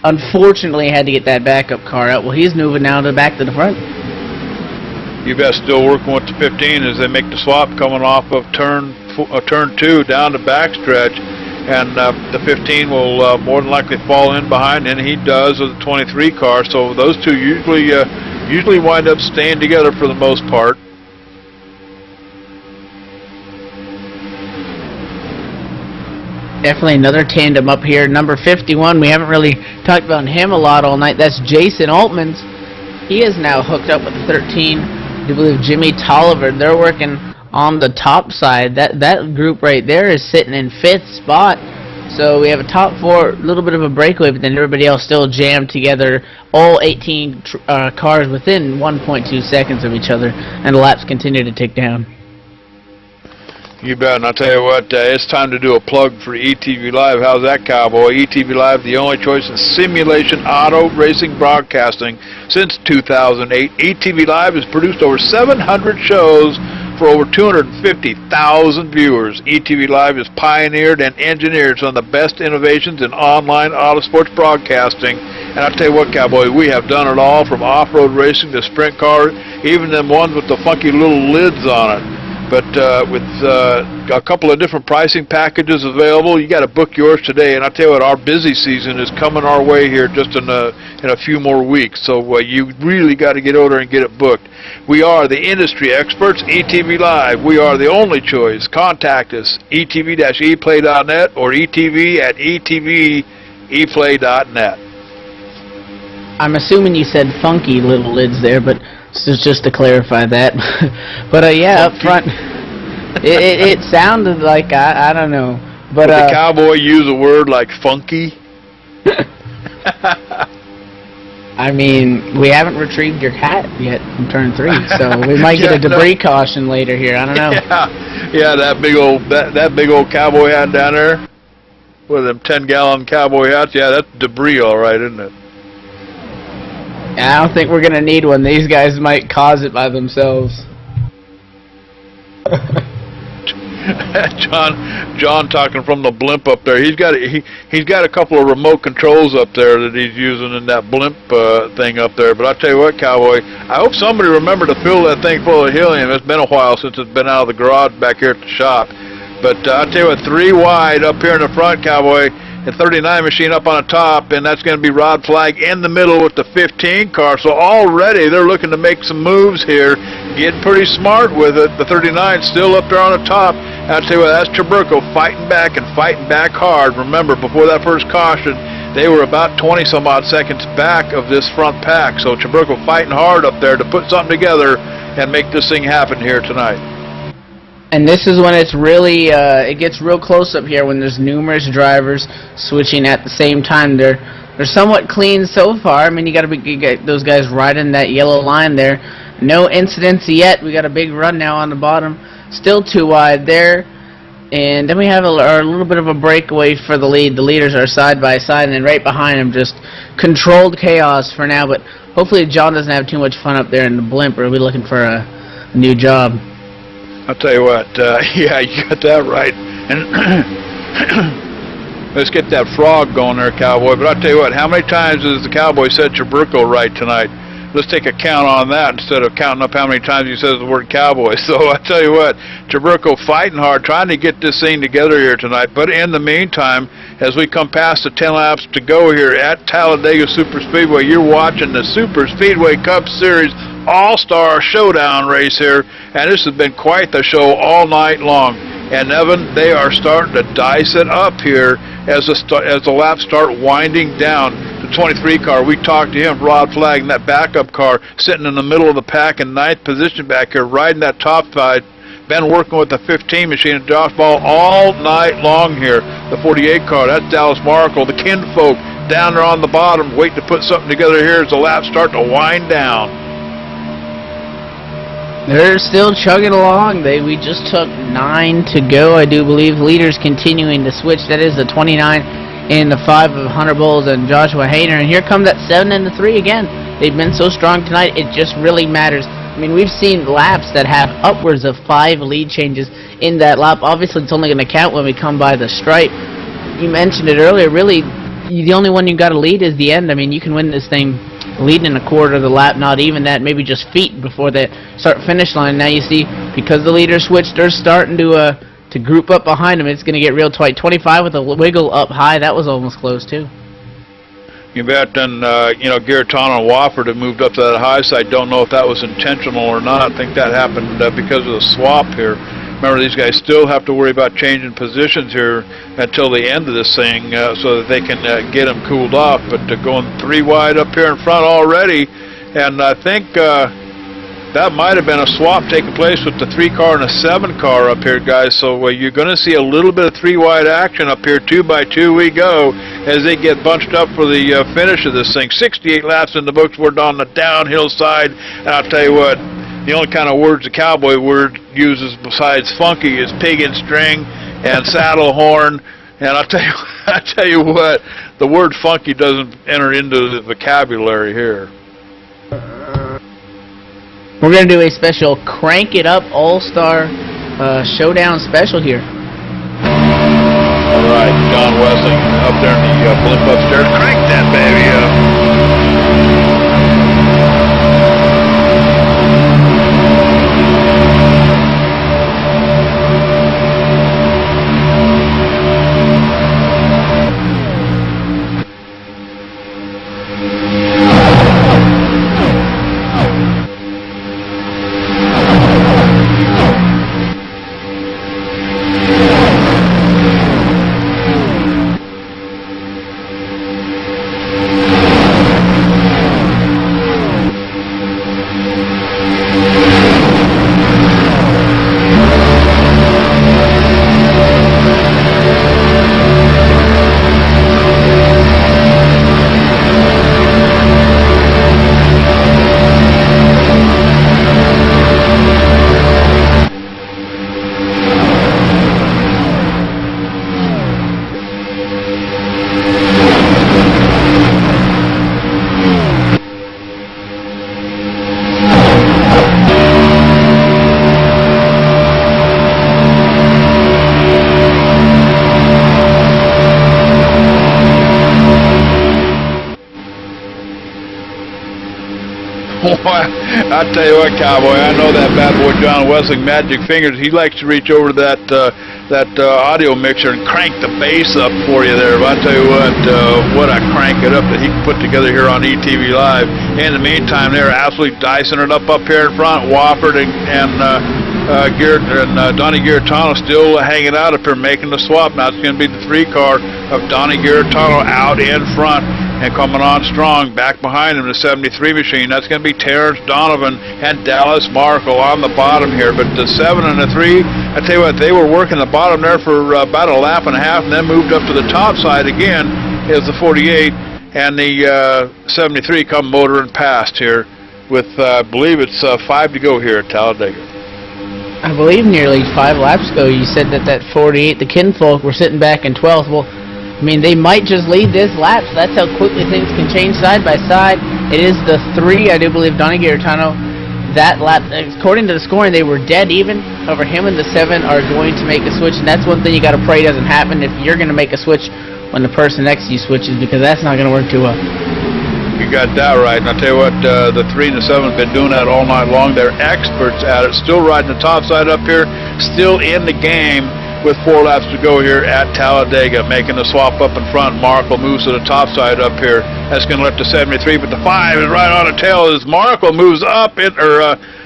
unfortunately had to get that backup car out. Well, he's moving now back to the front. You bet, still working with the 15 as they make the swap coming off of turn 2 down the backstretch. And the 15 will more than likely fall in behind, and he does with the 23 car. So those two usually wind up staying together for the most part. Definitely another tandem up here. Number 51, we haven't really talked about him a lot all night. That's Jason Altmans. He is now hooked up with the 13. I do believe Jimmy Tolliver. They're working on the top side. That group right there is sitting in 5th spot. So we have a top 4, a little bit of a breakaway, but then everybody else still jammed together. All 18 cars within 1.2 seconds of each other, and the laps continue to tick down. You bet, and I'll tell you what, it's time to do a plug for ETV Live. How's that, Cowboy? ETV Live, the only choice in simulation auto racing broadcasting since 2008. ETV Live has produced over 700 shows for over 250,000 viewers. ETV Live has pioneered and engineered some of the best innovations in online auto sports broadcasting. And I'll tell you what, Cowboy, we have done it all, from off-road racing to sprint cars, even them ones with the funky little lids on it. But with a couple of different pricing packages available, you got to book yours today. And I'll tell you what, our busy season is coming our way here just in a few more weeks. So you really got to get over and get it booked. We are the industry experts, ETV Live. We are the only choice. Contact us, etv-eplay.net or etv@etveplay.net. I'm assuming you said funky little lids there, but this is just to clarify that. But yeah, up front, it sounded like, I don't know. But would the Cowboy use a word like funky? I mean, we haven't retrieved your hat yet from turn 3, so we might get a debris caution later here. I don't know. Yeah, that big old cowboy hat down there, with them 10-gallon cowboy hats. Yeah, that's debris, all right, isn't it? I don't think we're gonna need one. These guys might cause it by themselves. John talking from the blimp up there. He's got a couple of remote controls up there that he's using in that blimp thing up there. But I'll tell you what, Cowboy, I hope somebody remembered to fill that thing full of helium. It's been a while since it's been out of the garage back here at the shop. But I'll tell you what, 3 wide up here in the front, Cowboy. The 39 machine up on the top, and that's going to be Rod Flagg in the middle with the 15 car. So already they're looking to make some moves here, getting pretty smart with it. The 39 still up there on the top. And I'll tell you what, that's Chaburko fighting back and fighting back hard. Remember, before that first caution, they were about 20-some-odd seconds back of this front pack. So Chaburko fighting hard up there to put something together and make this thing happen here tonight. And this is when it's really, it gets real close up here when there's numerous drivers switching at the same time. They're somewhat clean so far. I mean, you got those guys riding that yellow line there. No incidents yet. We got a big run now on the bottom. Still 2 wide there. And then we have a little bit of a breakaway for the lead. The leaders are side by side, and then right behind them, just controlled chaos for now. But hopefully John doesn't have too much fun up there in the blimp, or we'll be looking for a new job. I'll tell you what, yeah, you got that right. And let's get that frog going there, Cowboy. But I'll tell you what, how many times has the Cowboy said Chaburko right tonight? Let's take a count on that instead of counting up how many times he says the word Cowboy. So I tell you what, Chaburko fighting hard, trying to get this thing together here tonight. But in the meantime, as we come past the 10 laps to go here at Talladega Super Speedway, you're watching the Super Speedway Cup Series All-Star Showdown race here, and this has been quite the show all night long. And Evan, they are starting to dice it up here as the laps start winding down. The 23 car, we talked to him, Rod Flagg, in that backup car, sitting in the middle of the pack in 9th position back here, riding that top side. Been working with the 15 machine and Josh Ball all night long here. The 48 car, that's Dallas Markle. The Kinfolk down there on the bottom, waiting to put something together here as the laps start to wind down. They're still chugging along. We just took 9 to go, I do believe. Leaders continuing to switch. That is the 29 and the 5 of Hunter Bowles and Joshua Hayner. And here come that 7 and the 3 again. They've been so strong tonight, it just really matters. I mean, we've seen laps that have upwards of 5 lead changes in that lap. Obviously, it's only going to count when we come by the stripe. You mentioned it earlier. Really, the only one you got to lead is the end. I mean, you can win this thing leading a quarter of the lap, not even that, maybe just feet before the start-finish line. Now you see, because the leaders switched, they're starting to group up behind them. It's going to get real tight. 25 with a wiggle up high. That was almost close, too. You bet. And, Garetano and Wofford have moved up to that high side. Don't know if that was intentional or not. I think that happened because of the swap here. Remember, these guys still have to worry about changing positions here until the end of this thing so that they can get them cooled off. But going 3 wide up here in front already, and I think that might have been a swap taking place with the 3 car and a 7 car up here, guys. So you're going to see a little bit of 3 wide action up here. 2 by 2 we go as they get bunched up for the finish of this thing. 68 laps in the books. We're on the downhill side, and I'll tell you what, the only kind of words the cowboy word uses besides funky is pig and string and saddle horn. And I tell you what, the word funky doesn't enter into the vocabulary here. We're going to do a special Crank It Up All-Star Showdown special here. All right, John Wessling up there in the blimp upstairs. Crank that baby up. I tell you what, cowboy, I know that bad boy John Wessling, magic fingers. He likes to reach over to that audio mixer and crank the bass up for you there. But I tell you what a crank it up that he can put together here on ETV Live. In the meantime, they're absolutely dicing it up here in front. Wofford and Donnie Garetano still hanging out up here, making the swap. Now it's going to be the 3 car of Donnie Garetano out in front. And coming on strong, back behind him, the 73 machine. That's going to be Terrence Donovan and Dallas Markle on the bottom here. But the 7 and the 3, I tell you what, they were working the bottom there for about a lap and a half, and then moved up to the top side again is the 48. And the 73 come motoring past here with, I believe it's 5 to go here at Talladega. I believe nearly 5 laps ago you said that 48, the Kinfolk, were sitting back in 12th. Well, I mean, they might just lead this lap, so that's how quickly things can change side by side. It is the 3, I do believe, Donnie Garetano. That lap, according to the scoring, they were dead even. However, him and the 7 are going to make a switch, and that's one thing you got to pray doesn't happen if you're going to make a switch when the person next to you switches, because that's not going to work too well. You got that right, and I'll tell you what, the 3 and the 7 have been doing that all night long. They're experts at it, still riding the top side up here, still in the game. With 4 laps to go here at Talladega, making the swap up in front. Markle moves to the top side up here. That's going to lift the 73, but the 5 is right on the tail as Markle moves up,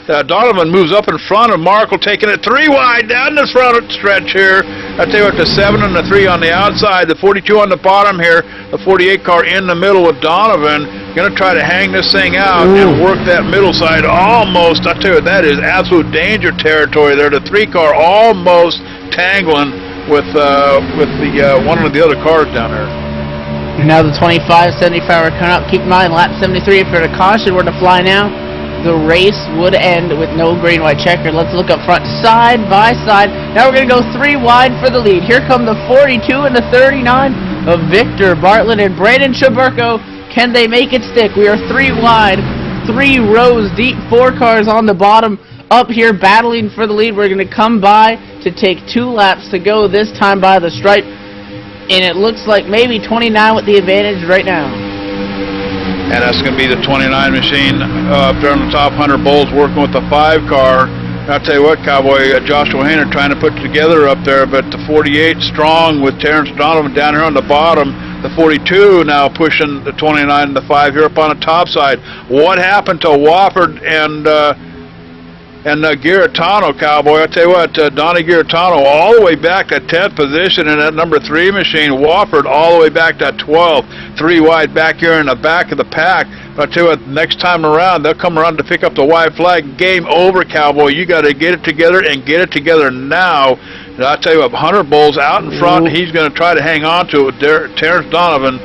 Donovan moves up in front of Markle, taking it 3 wide down the front stretch here. I tell you what, the 7 and the 3 on the outside, the 42 on the bottom here, the 48 car in the middle with Donovan. Going to try to hang this thing out and work that middle side almost. I tell you what, that is absolute danger territory there. The 3 car almost tangling with the one of the other cars down there. Now the 25-75 are coming up. Keep in mind, lap 73, if you're at a caution, we're to fly now. The race would end with no green-white checker. Let's look up front, side by side. Now we're going to go 3 wide for the lead. Here come the 42 and the 39 of Victor Bartlett and Brandon Chaburko. Can they make it stick? We are 3 wide, 3 rows deep, 4 cars on the bottom, up here battling for the lead. We're going to come by to take 2 laps to go, this time by the stripe. And it looks like maybe 29 with the advantage right now. And that's going to be the 29 machine up there on the top. Hunter Bowles working with the 5 car. I'll tell you what, Cowboy, Joshua Hayner trying to put it together up there, but the 48 strong with Terrence Donovan down here on the bottom. The 42 now pushing the 29 and the 5 here up on the top side. What happened to Wofford and Giratano, Cowboy? I'll tell you what, Donnie Giratano all the way back to 10th position in that number 3 machine. Wofford all the way back to 12th. 3 wide back here in the back of the pack. But I'll tell you what, next time around, they'll come around to pick up the white flag. Game over, Cowboy. You got to get it together and get it together now. And I'll tell you what, Hunter Bowles out in front. He's going to try to hang on to it with Terrence Donovan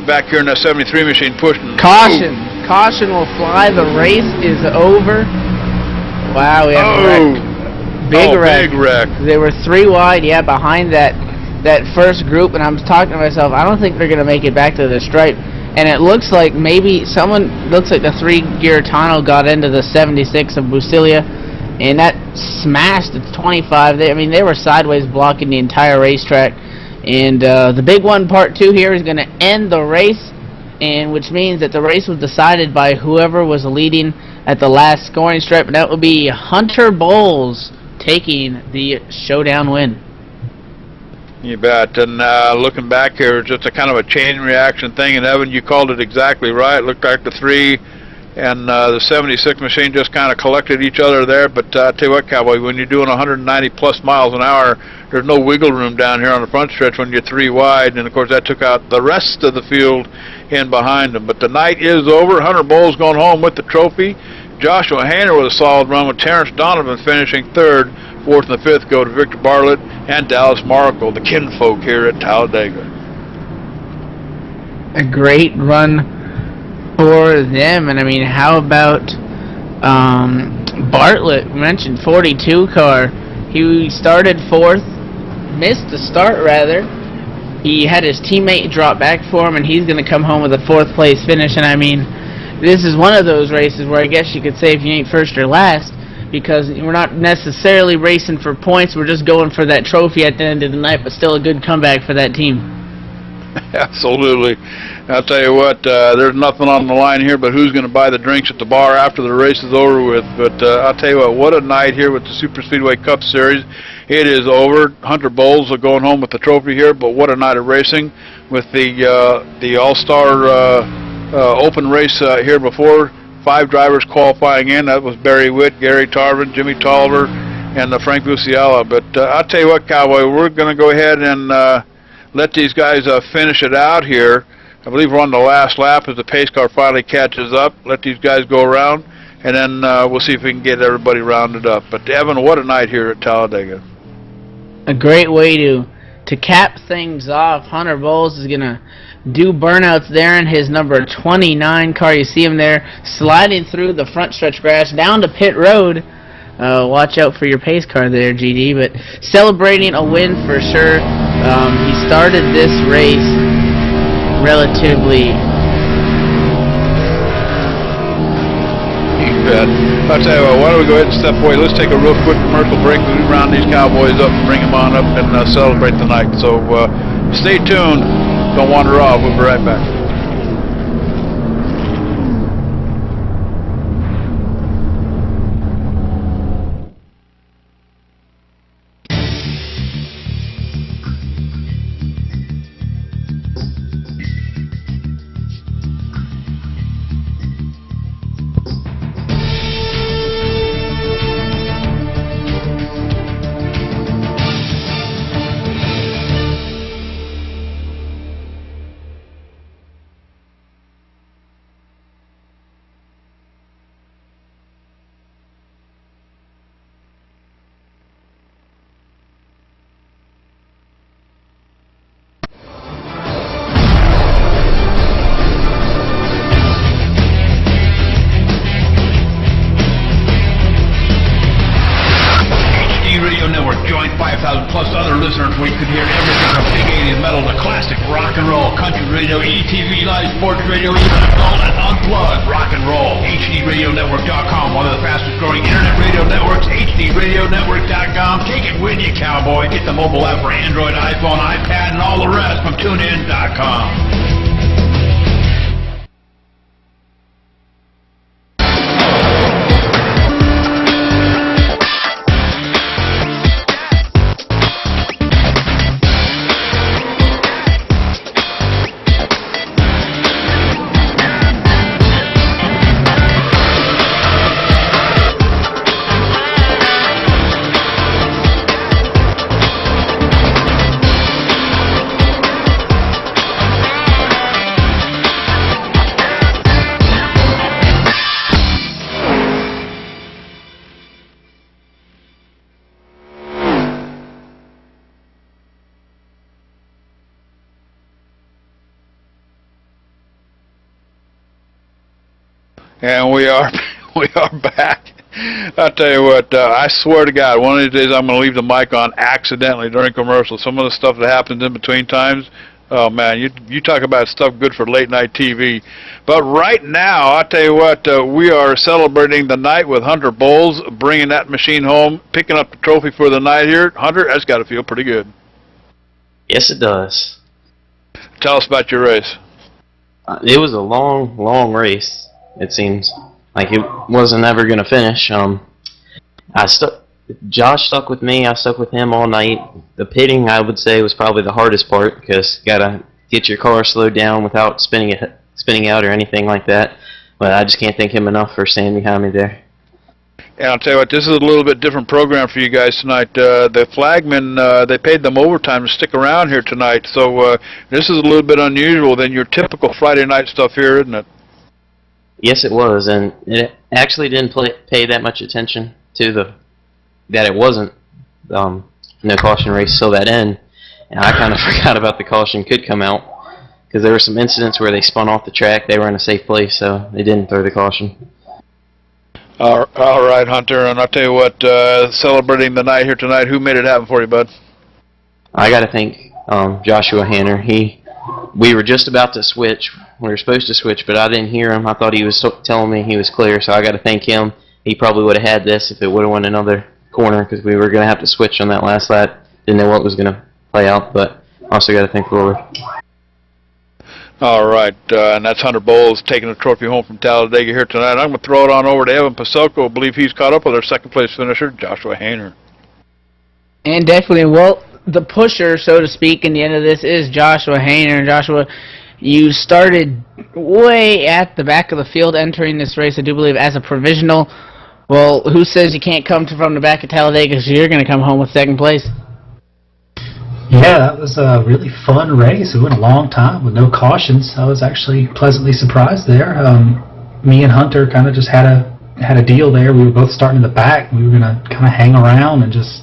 back here in that 73 machine pushing. Caution. Caution will fly. The race is over. Wow, we have a wreck. Big wreck. They were 3 wide, yeah, behind that first group, and I'm talking to myself, I don't think they're going to make it back to the stripe. And it looks like maybe looks like the 3 Giratano got into the 76 of Busilia, and that smashed the 25. They were sideways blocking the entire racetrack. And the big one, part 2 here, is going to end the race, and which means that the race was decided by whoever was leading at the last scoring stripe, and that will be Hunter Bowles taking the showdown win. You bet. And looking back here, just a kind of a chain reaction thing, and Evan, you called it exactly right. It looked like the 3 and the 76 machine just kind of collected each other there, but I tell you what, Cowboy, when you're doing 190 plus miles an hour, there's no wiggle room down here on the front stretch when you're 3 wide, and of course that took out the rest of the field in behind them. But the night is over. Hunter Bowles going home with the trophy. Joshua Hayner with a solid run, with Terrence Donovan finishing 3rd. 4th and the 5th go to Victor Bartlett and Dallas Markle, the kinfolk here at Talladega. A great run for them. And how about Bartlett? We mentioned 42 car. He started 4th, missed the start rather. He had his teammate drop back for him, and he's going to come home with a 4th place finish. And this is one of those races where I guess you could say if you ain't first or last, because we're not necessarily racing for points, we're just going for that trophy at the end of the night, but still a good comeback for that team. Absolutely. I'll tell you what, there's nothing on the line here but who's going to buy the drinks at the bar after the race is over with. But I'll tell you what a night here with the Super Speedway Cup Series. It is over. Hunter Bowles are going home with the trophy here, but what a night of racing with the All-Star Open race here before. 5 drivers qualifying in. That was Barry Witt, Gary Tarvin, Jimmy Tolliver, and Frank Musiala. But I'll tell you what, Cowboy, we're going to go ahead and let these guys finish it out here. I believe we're on the last lap as the pace car finally catches up. Let these guys go around, and then we'll see if we can get everybody rounded up. But Evan, what a night here at Talladega. A great way to cap things off. Hunter Bowles is going to do burnouts there in his number 29 car. You see him there sliding through the front stretch grass down to pit road. Watch out for your pace car there, GD. But celebrating a win for sure. He started this race relatively. You bet. I'll tell you what, why don't we go ahead and step away. Let's take a real quick commercial break. We'll round these Cowboys up and bring them on up and celebrate the night. So stay tuned. Don't wander off. We'll be right back. where you can hear everything from big 80s metal to classic rock and roll, country radio, ETV, live sports radio, even adult and unplugged rock and roll. HDRadioNetwork.com, one of the fastest growing internet radio networks, HDRadioNetwork.com. Take it with you, cowboy. Get the mobile app for Android, iPhone, iPad, and all the rest from TuneIn.com. And we are back. I'll tell you what, I swear to God, one of these days I'm going to leave the mic on accidentally during commercials. Some of the stuff that happens in between times, oh man, you talk about stuff good for late night TV. But right now, I'll tell you what, we are celebrating the night with Hunter Bowles, bringing that machine home, picking up the trophy for the night here. Hunter, that's got to feel pretty good. Yes, it does. Tell us about your race. It was a long, long race. It seems like it wasn't ever going to finish. Josh stuck with me. I stuck with him all night. The pitting, I would say, was probably the hardest part because you got to get your car slowed down without spinning out or anything like that. But I just can't thank him enough for standing behind me there. And I'll tell you what, this is a little bit different program for you guys tonight. The flagmen, they paid them overtime to stick around here tonight. So this is a little bit unusual than your typical Friday night stuff here, isn't it? Yes, it was, and it actually didn't pay that much attention to that it wasn't no caution race till that end, and I kind of forgot about the caution could come out because there were some incidents where they spun off the track. They were in a safe place, so they didn't throw the caution. All right, Hunter, and I'll tell you what, celebrating the night here tonight, who made it happen for you, bud? I got to thank Joshua Hanner. We were just about to switch. We were supposed to switch, but I didn't hear him. I thought he was telling me he was clear, so I got to thank him. He probably would have had this if it would have went another corner because we were going to have to switch on that last lap. Didn't know what was going to play out, but also got to thank Roller. All right, and that's Hunter Bowles taking the trophy home from Talladega here tonight. I'm going to throw it on over to Evan Pasoko. I believe he's caught up with our second-place finisher, Joshua Hanner. And definitely, well, the pusher, so to speak, in the end of this is Joshua Hanner. Joshua, you started way at the back of the field entering this race, I do believe, as a provisional. Well, who says you can't come from the back of Talladega, so you're going to come home with second place? Yeah, that was a really fun race. It went a long time with no cautions. I was actually pleasantly surprised there. Me and Hunter kind of just had a deal there. We were both starting in the back. We were going to kind of hang around and just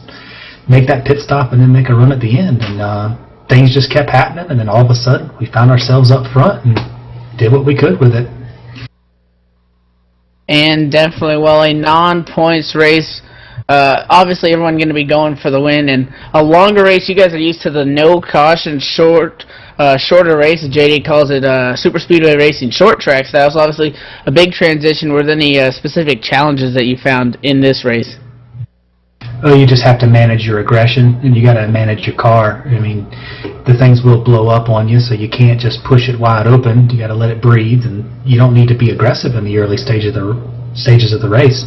make that pit stop and then make a run at the end. And things just kept happening, and then all of a sudden we found ourselves up front and did what we could with it. And definitely, well, a non-points race. Obviously, everyone going to be going for the win, and a longer race. You guys are used to the no caution shorter race. JD calls it super speedway racing short track style. So obviously, a big transition. Were there any specific challenges that you found in this race? Oh, you just have to manage your aggression, and you got to manage your car. I mean, the things will blow up on you, so you can't just push it wide open. You got to let it breathe, and you don't need to be aggressive in the early stages of the race.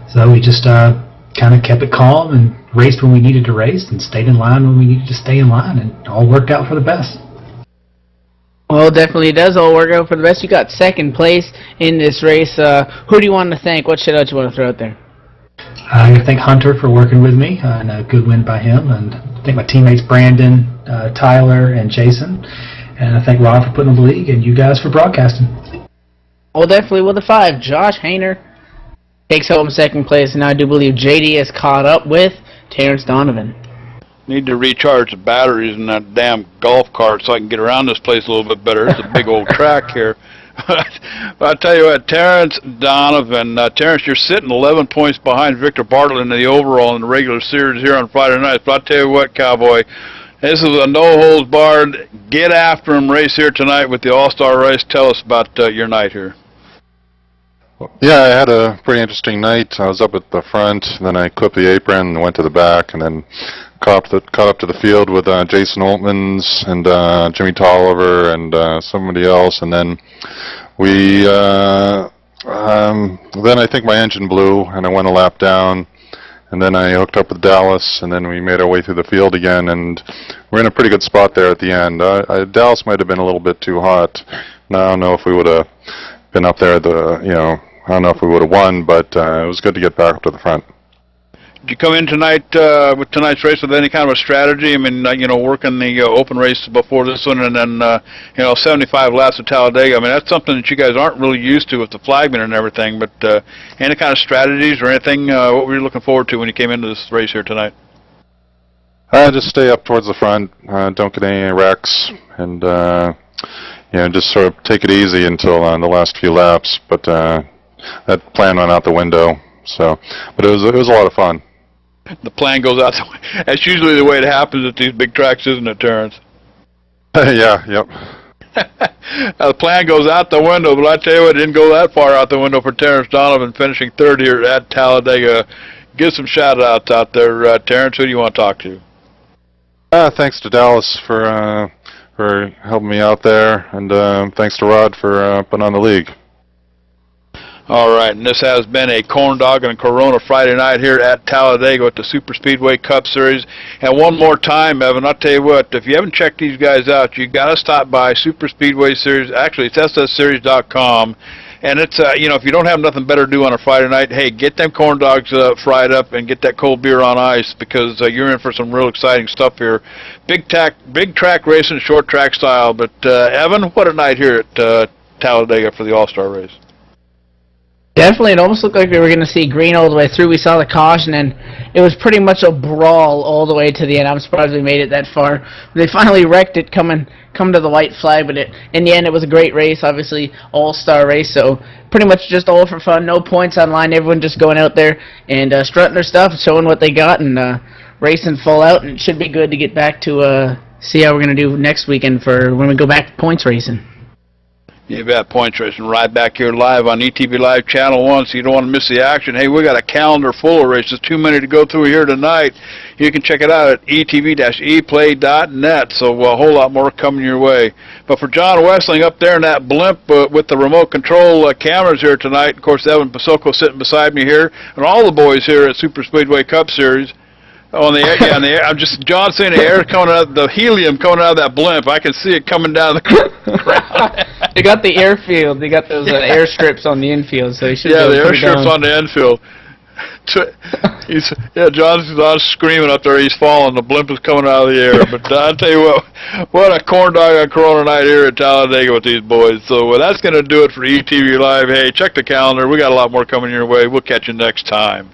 So we just kind of kept it calm and raced when we needed to race, and stayed in line when we needed to stay in line, and all worked out for the best. Well, definitely it does all work out for the best. You got second place in this race. Who do you want to thank? What shout out you want to throw out there? I want to thank Hunter for working with me, and a good win by him. And I thank my teammates Brandon, Tyler, and Jason. And I thank Rob for putting on the league, and you guys for broadcasting. Well, definitely with the 5, Josh Hanner takes home second place, and I do believe JD is caught up with Terrence Donovan. Need to recharge the batteries in that damn golf cart so I can get around this place a little bit better. It's a big old track here. I'll tell you what, Terrence Donovan. Terrence, you're sitting 11 points behind Victor Bartlett in the overall in the regular series here on Friday night. But I'll tell you what, Cowboy, this is a no-holds-barred, get-after-him race here tonight with the AllStar race. Tell us about your night here. Yeah, I had a pretty interesting night. I was up at the front, then I clipped the apron and went to the back, and then caught up to the field with Jason Oltmans and Jimmy Tolliver and somebody else, and then then I think my engine blew, and I went a lap down, and then I hooked up with Dallas, and then we made our way through the field again, and we're in a pretty good spot there at the end. Dallas might have been a little bit too hot. Now, I don't know if we would have been up there, I don't know if we would have won, but it was good to get back up to the front. Did you come in tonight with tonight's race with any kind of a strategy? I mean, working the open race before this one, and then 75 laps at Talladega. I mean, that's something that you guys aren't really used to with the flagman and everything. But any kind of strategies or anything? What were you looking forward to when you came into this race here tonight? Just stay up towards the front. Don't get any wrecks, and just sort of take it easy until the last few laps. But that plan went out the window. So, but it was a lot of fun. The plan goes out. That's usually the way it happens at these big tracks, isn't it, Terrence? Yeah, yep. The plan goes out the window, but I tell you what, it didn't go that far out the window for Terrence Donovan, finishing third here at Talladega. Give some shout-outs out there, Terrence. Who do you want to talk to? Thanks to Dallas for helping me out there, and thanks to Rod for putting on the league. All right, and this has been a Corn Dog and Corona Friday night here at Talladega at the Super Speedway Cup Series. And one more time, Evan, I'll tell you what, if you haven't checked these guys out, you got to stop by Super Speedway Series. Actually, it's SSeries.com. And it's, if you don't have nothing better to do on a Friday night, hey, get them corn dogs fried up and get that cold beer on ice, because you're in for some real exciting stuff here. Big track racing, short track style. But, Evan, what a night here at Talladega for the AllStar race. Definitely, it almost looked like we were going to see green all the way through. We saw the caution, and it was pretty much a brawl all the way to the end. I'm surprised we made it that far. They finally wrecked it coming to the white flag, but in the end, it was a great race, obviously, all-star race, so pretty much just all for fun, no points online, everyone just going out there and strutting their stuff, showing what they got, and racing full out, and it should be good to get back to see how we're going to do next weekend for when we go back to points racing. You bet, points racing right back here live on ETV Live Channel 1, so you don't want to miss the action. Hey, we got a calendar full of races, too many to go through here tonight. You can check it out at etv-eplay.net, so a whole lot more coming your way. But for John Wessling up there in that blimp with the remote control cameras here tonight, of course, Evan Pasoko sitting beside me here, and all the boys here at Super Speedway Cup Series. On the air, on the air. I'm just John saying the air coming out, the helium coming out of that blimp. I can see it coming down the ground. They got the airfield. They got those air strips on the infield, so he should. Yeah, the air strips on the infield. John's screaming up there. He's falling. The blimp is coming out of the air. But I'll tell you what a corn dog on Corona night here at Talladega with these boys. So that's going to do it for ETV Live. Hey, check the calendar. We got a lot more coming your way. We'll catch you next time.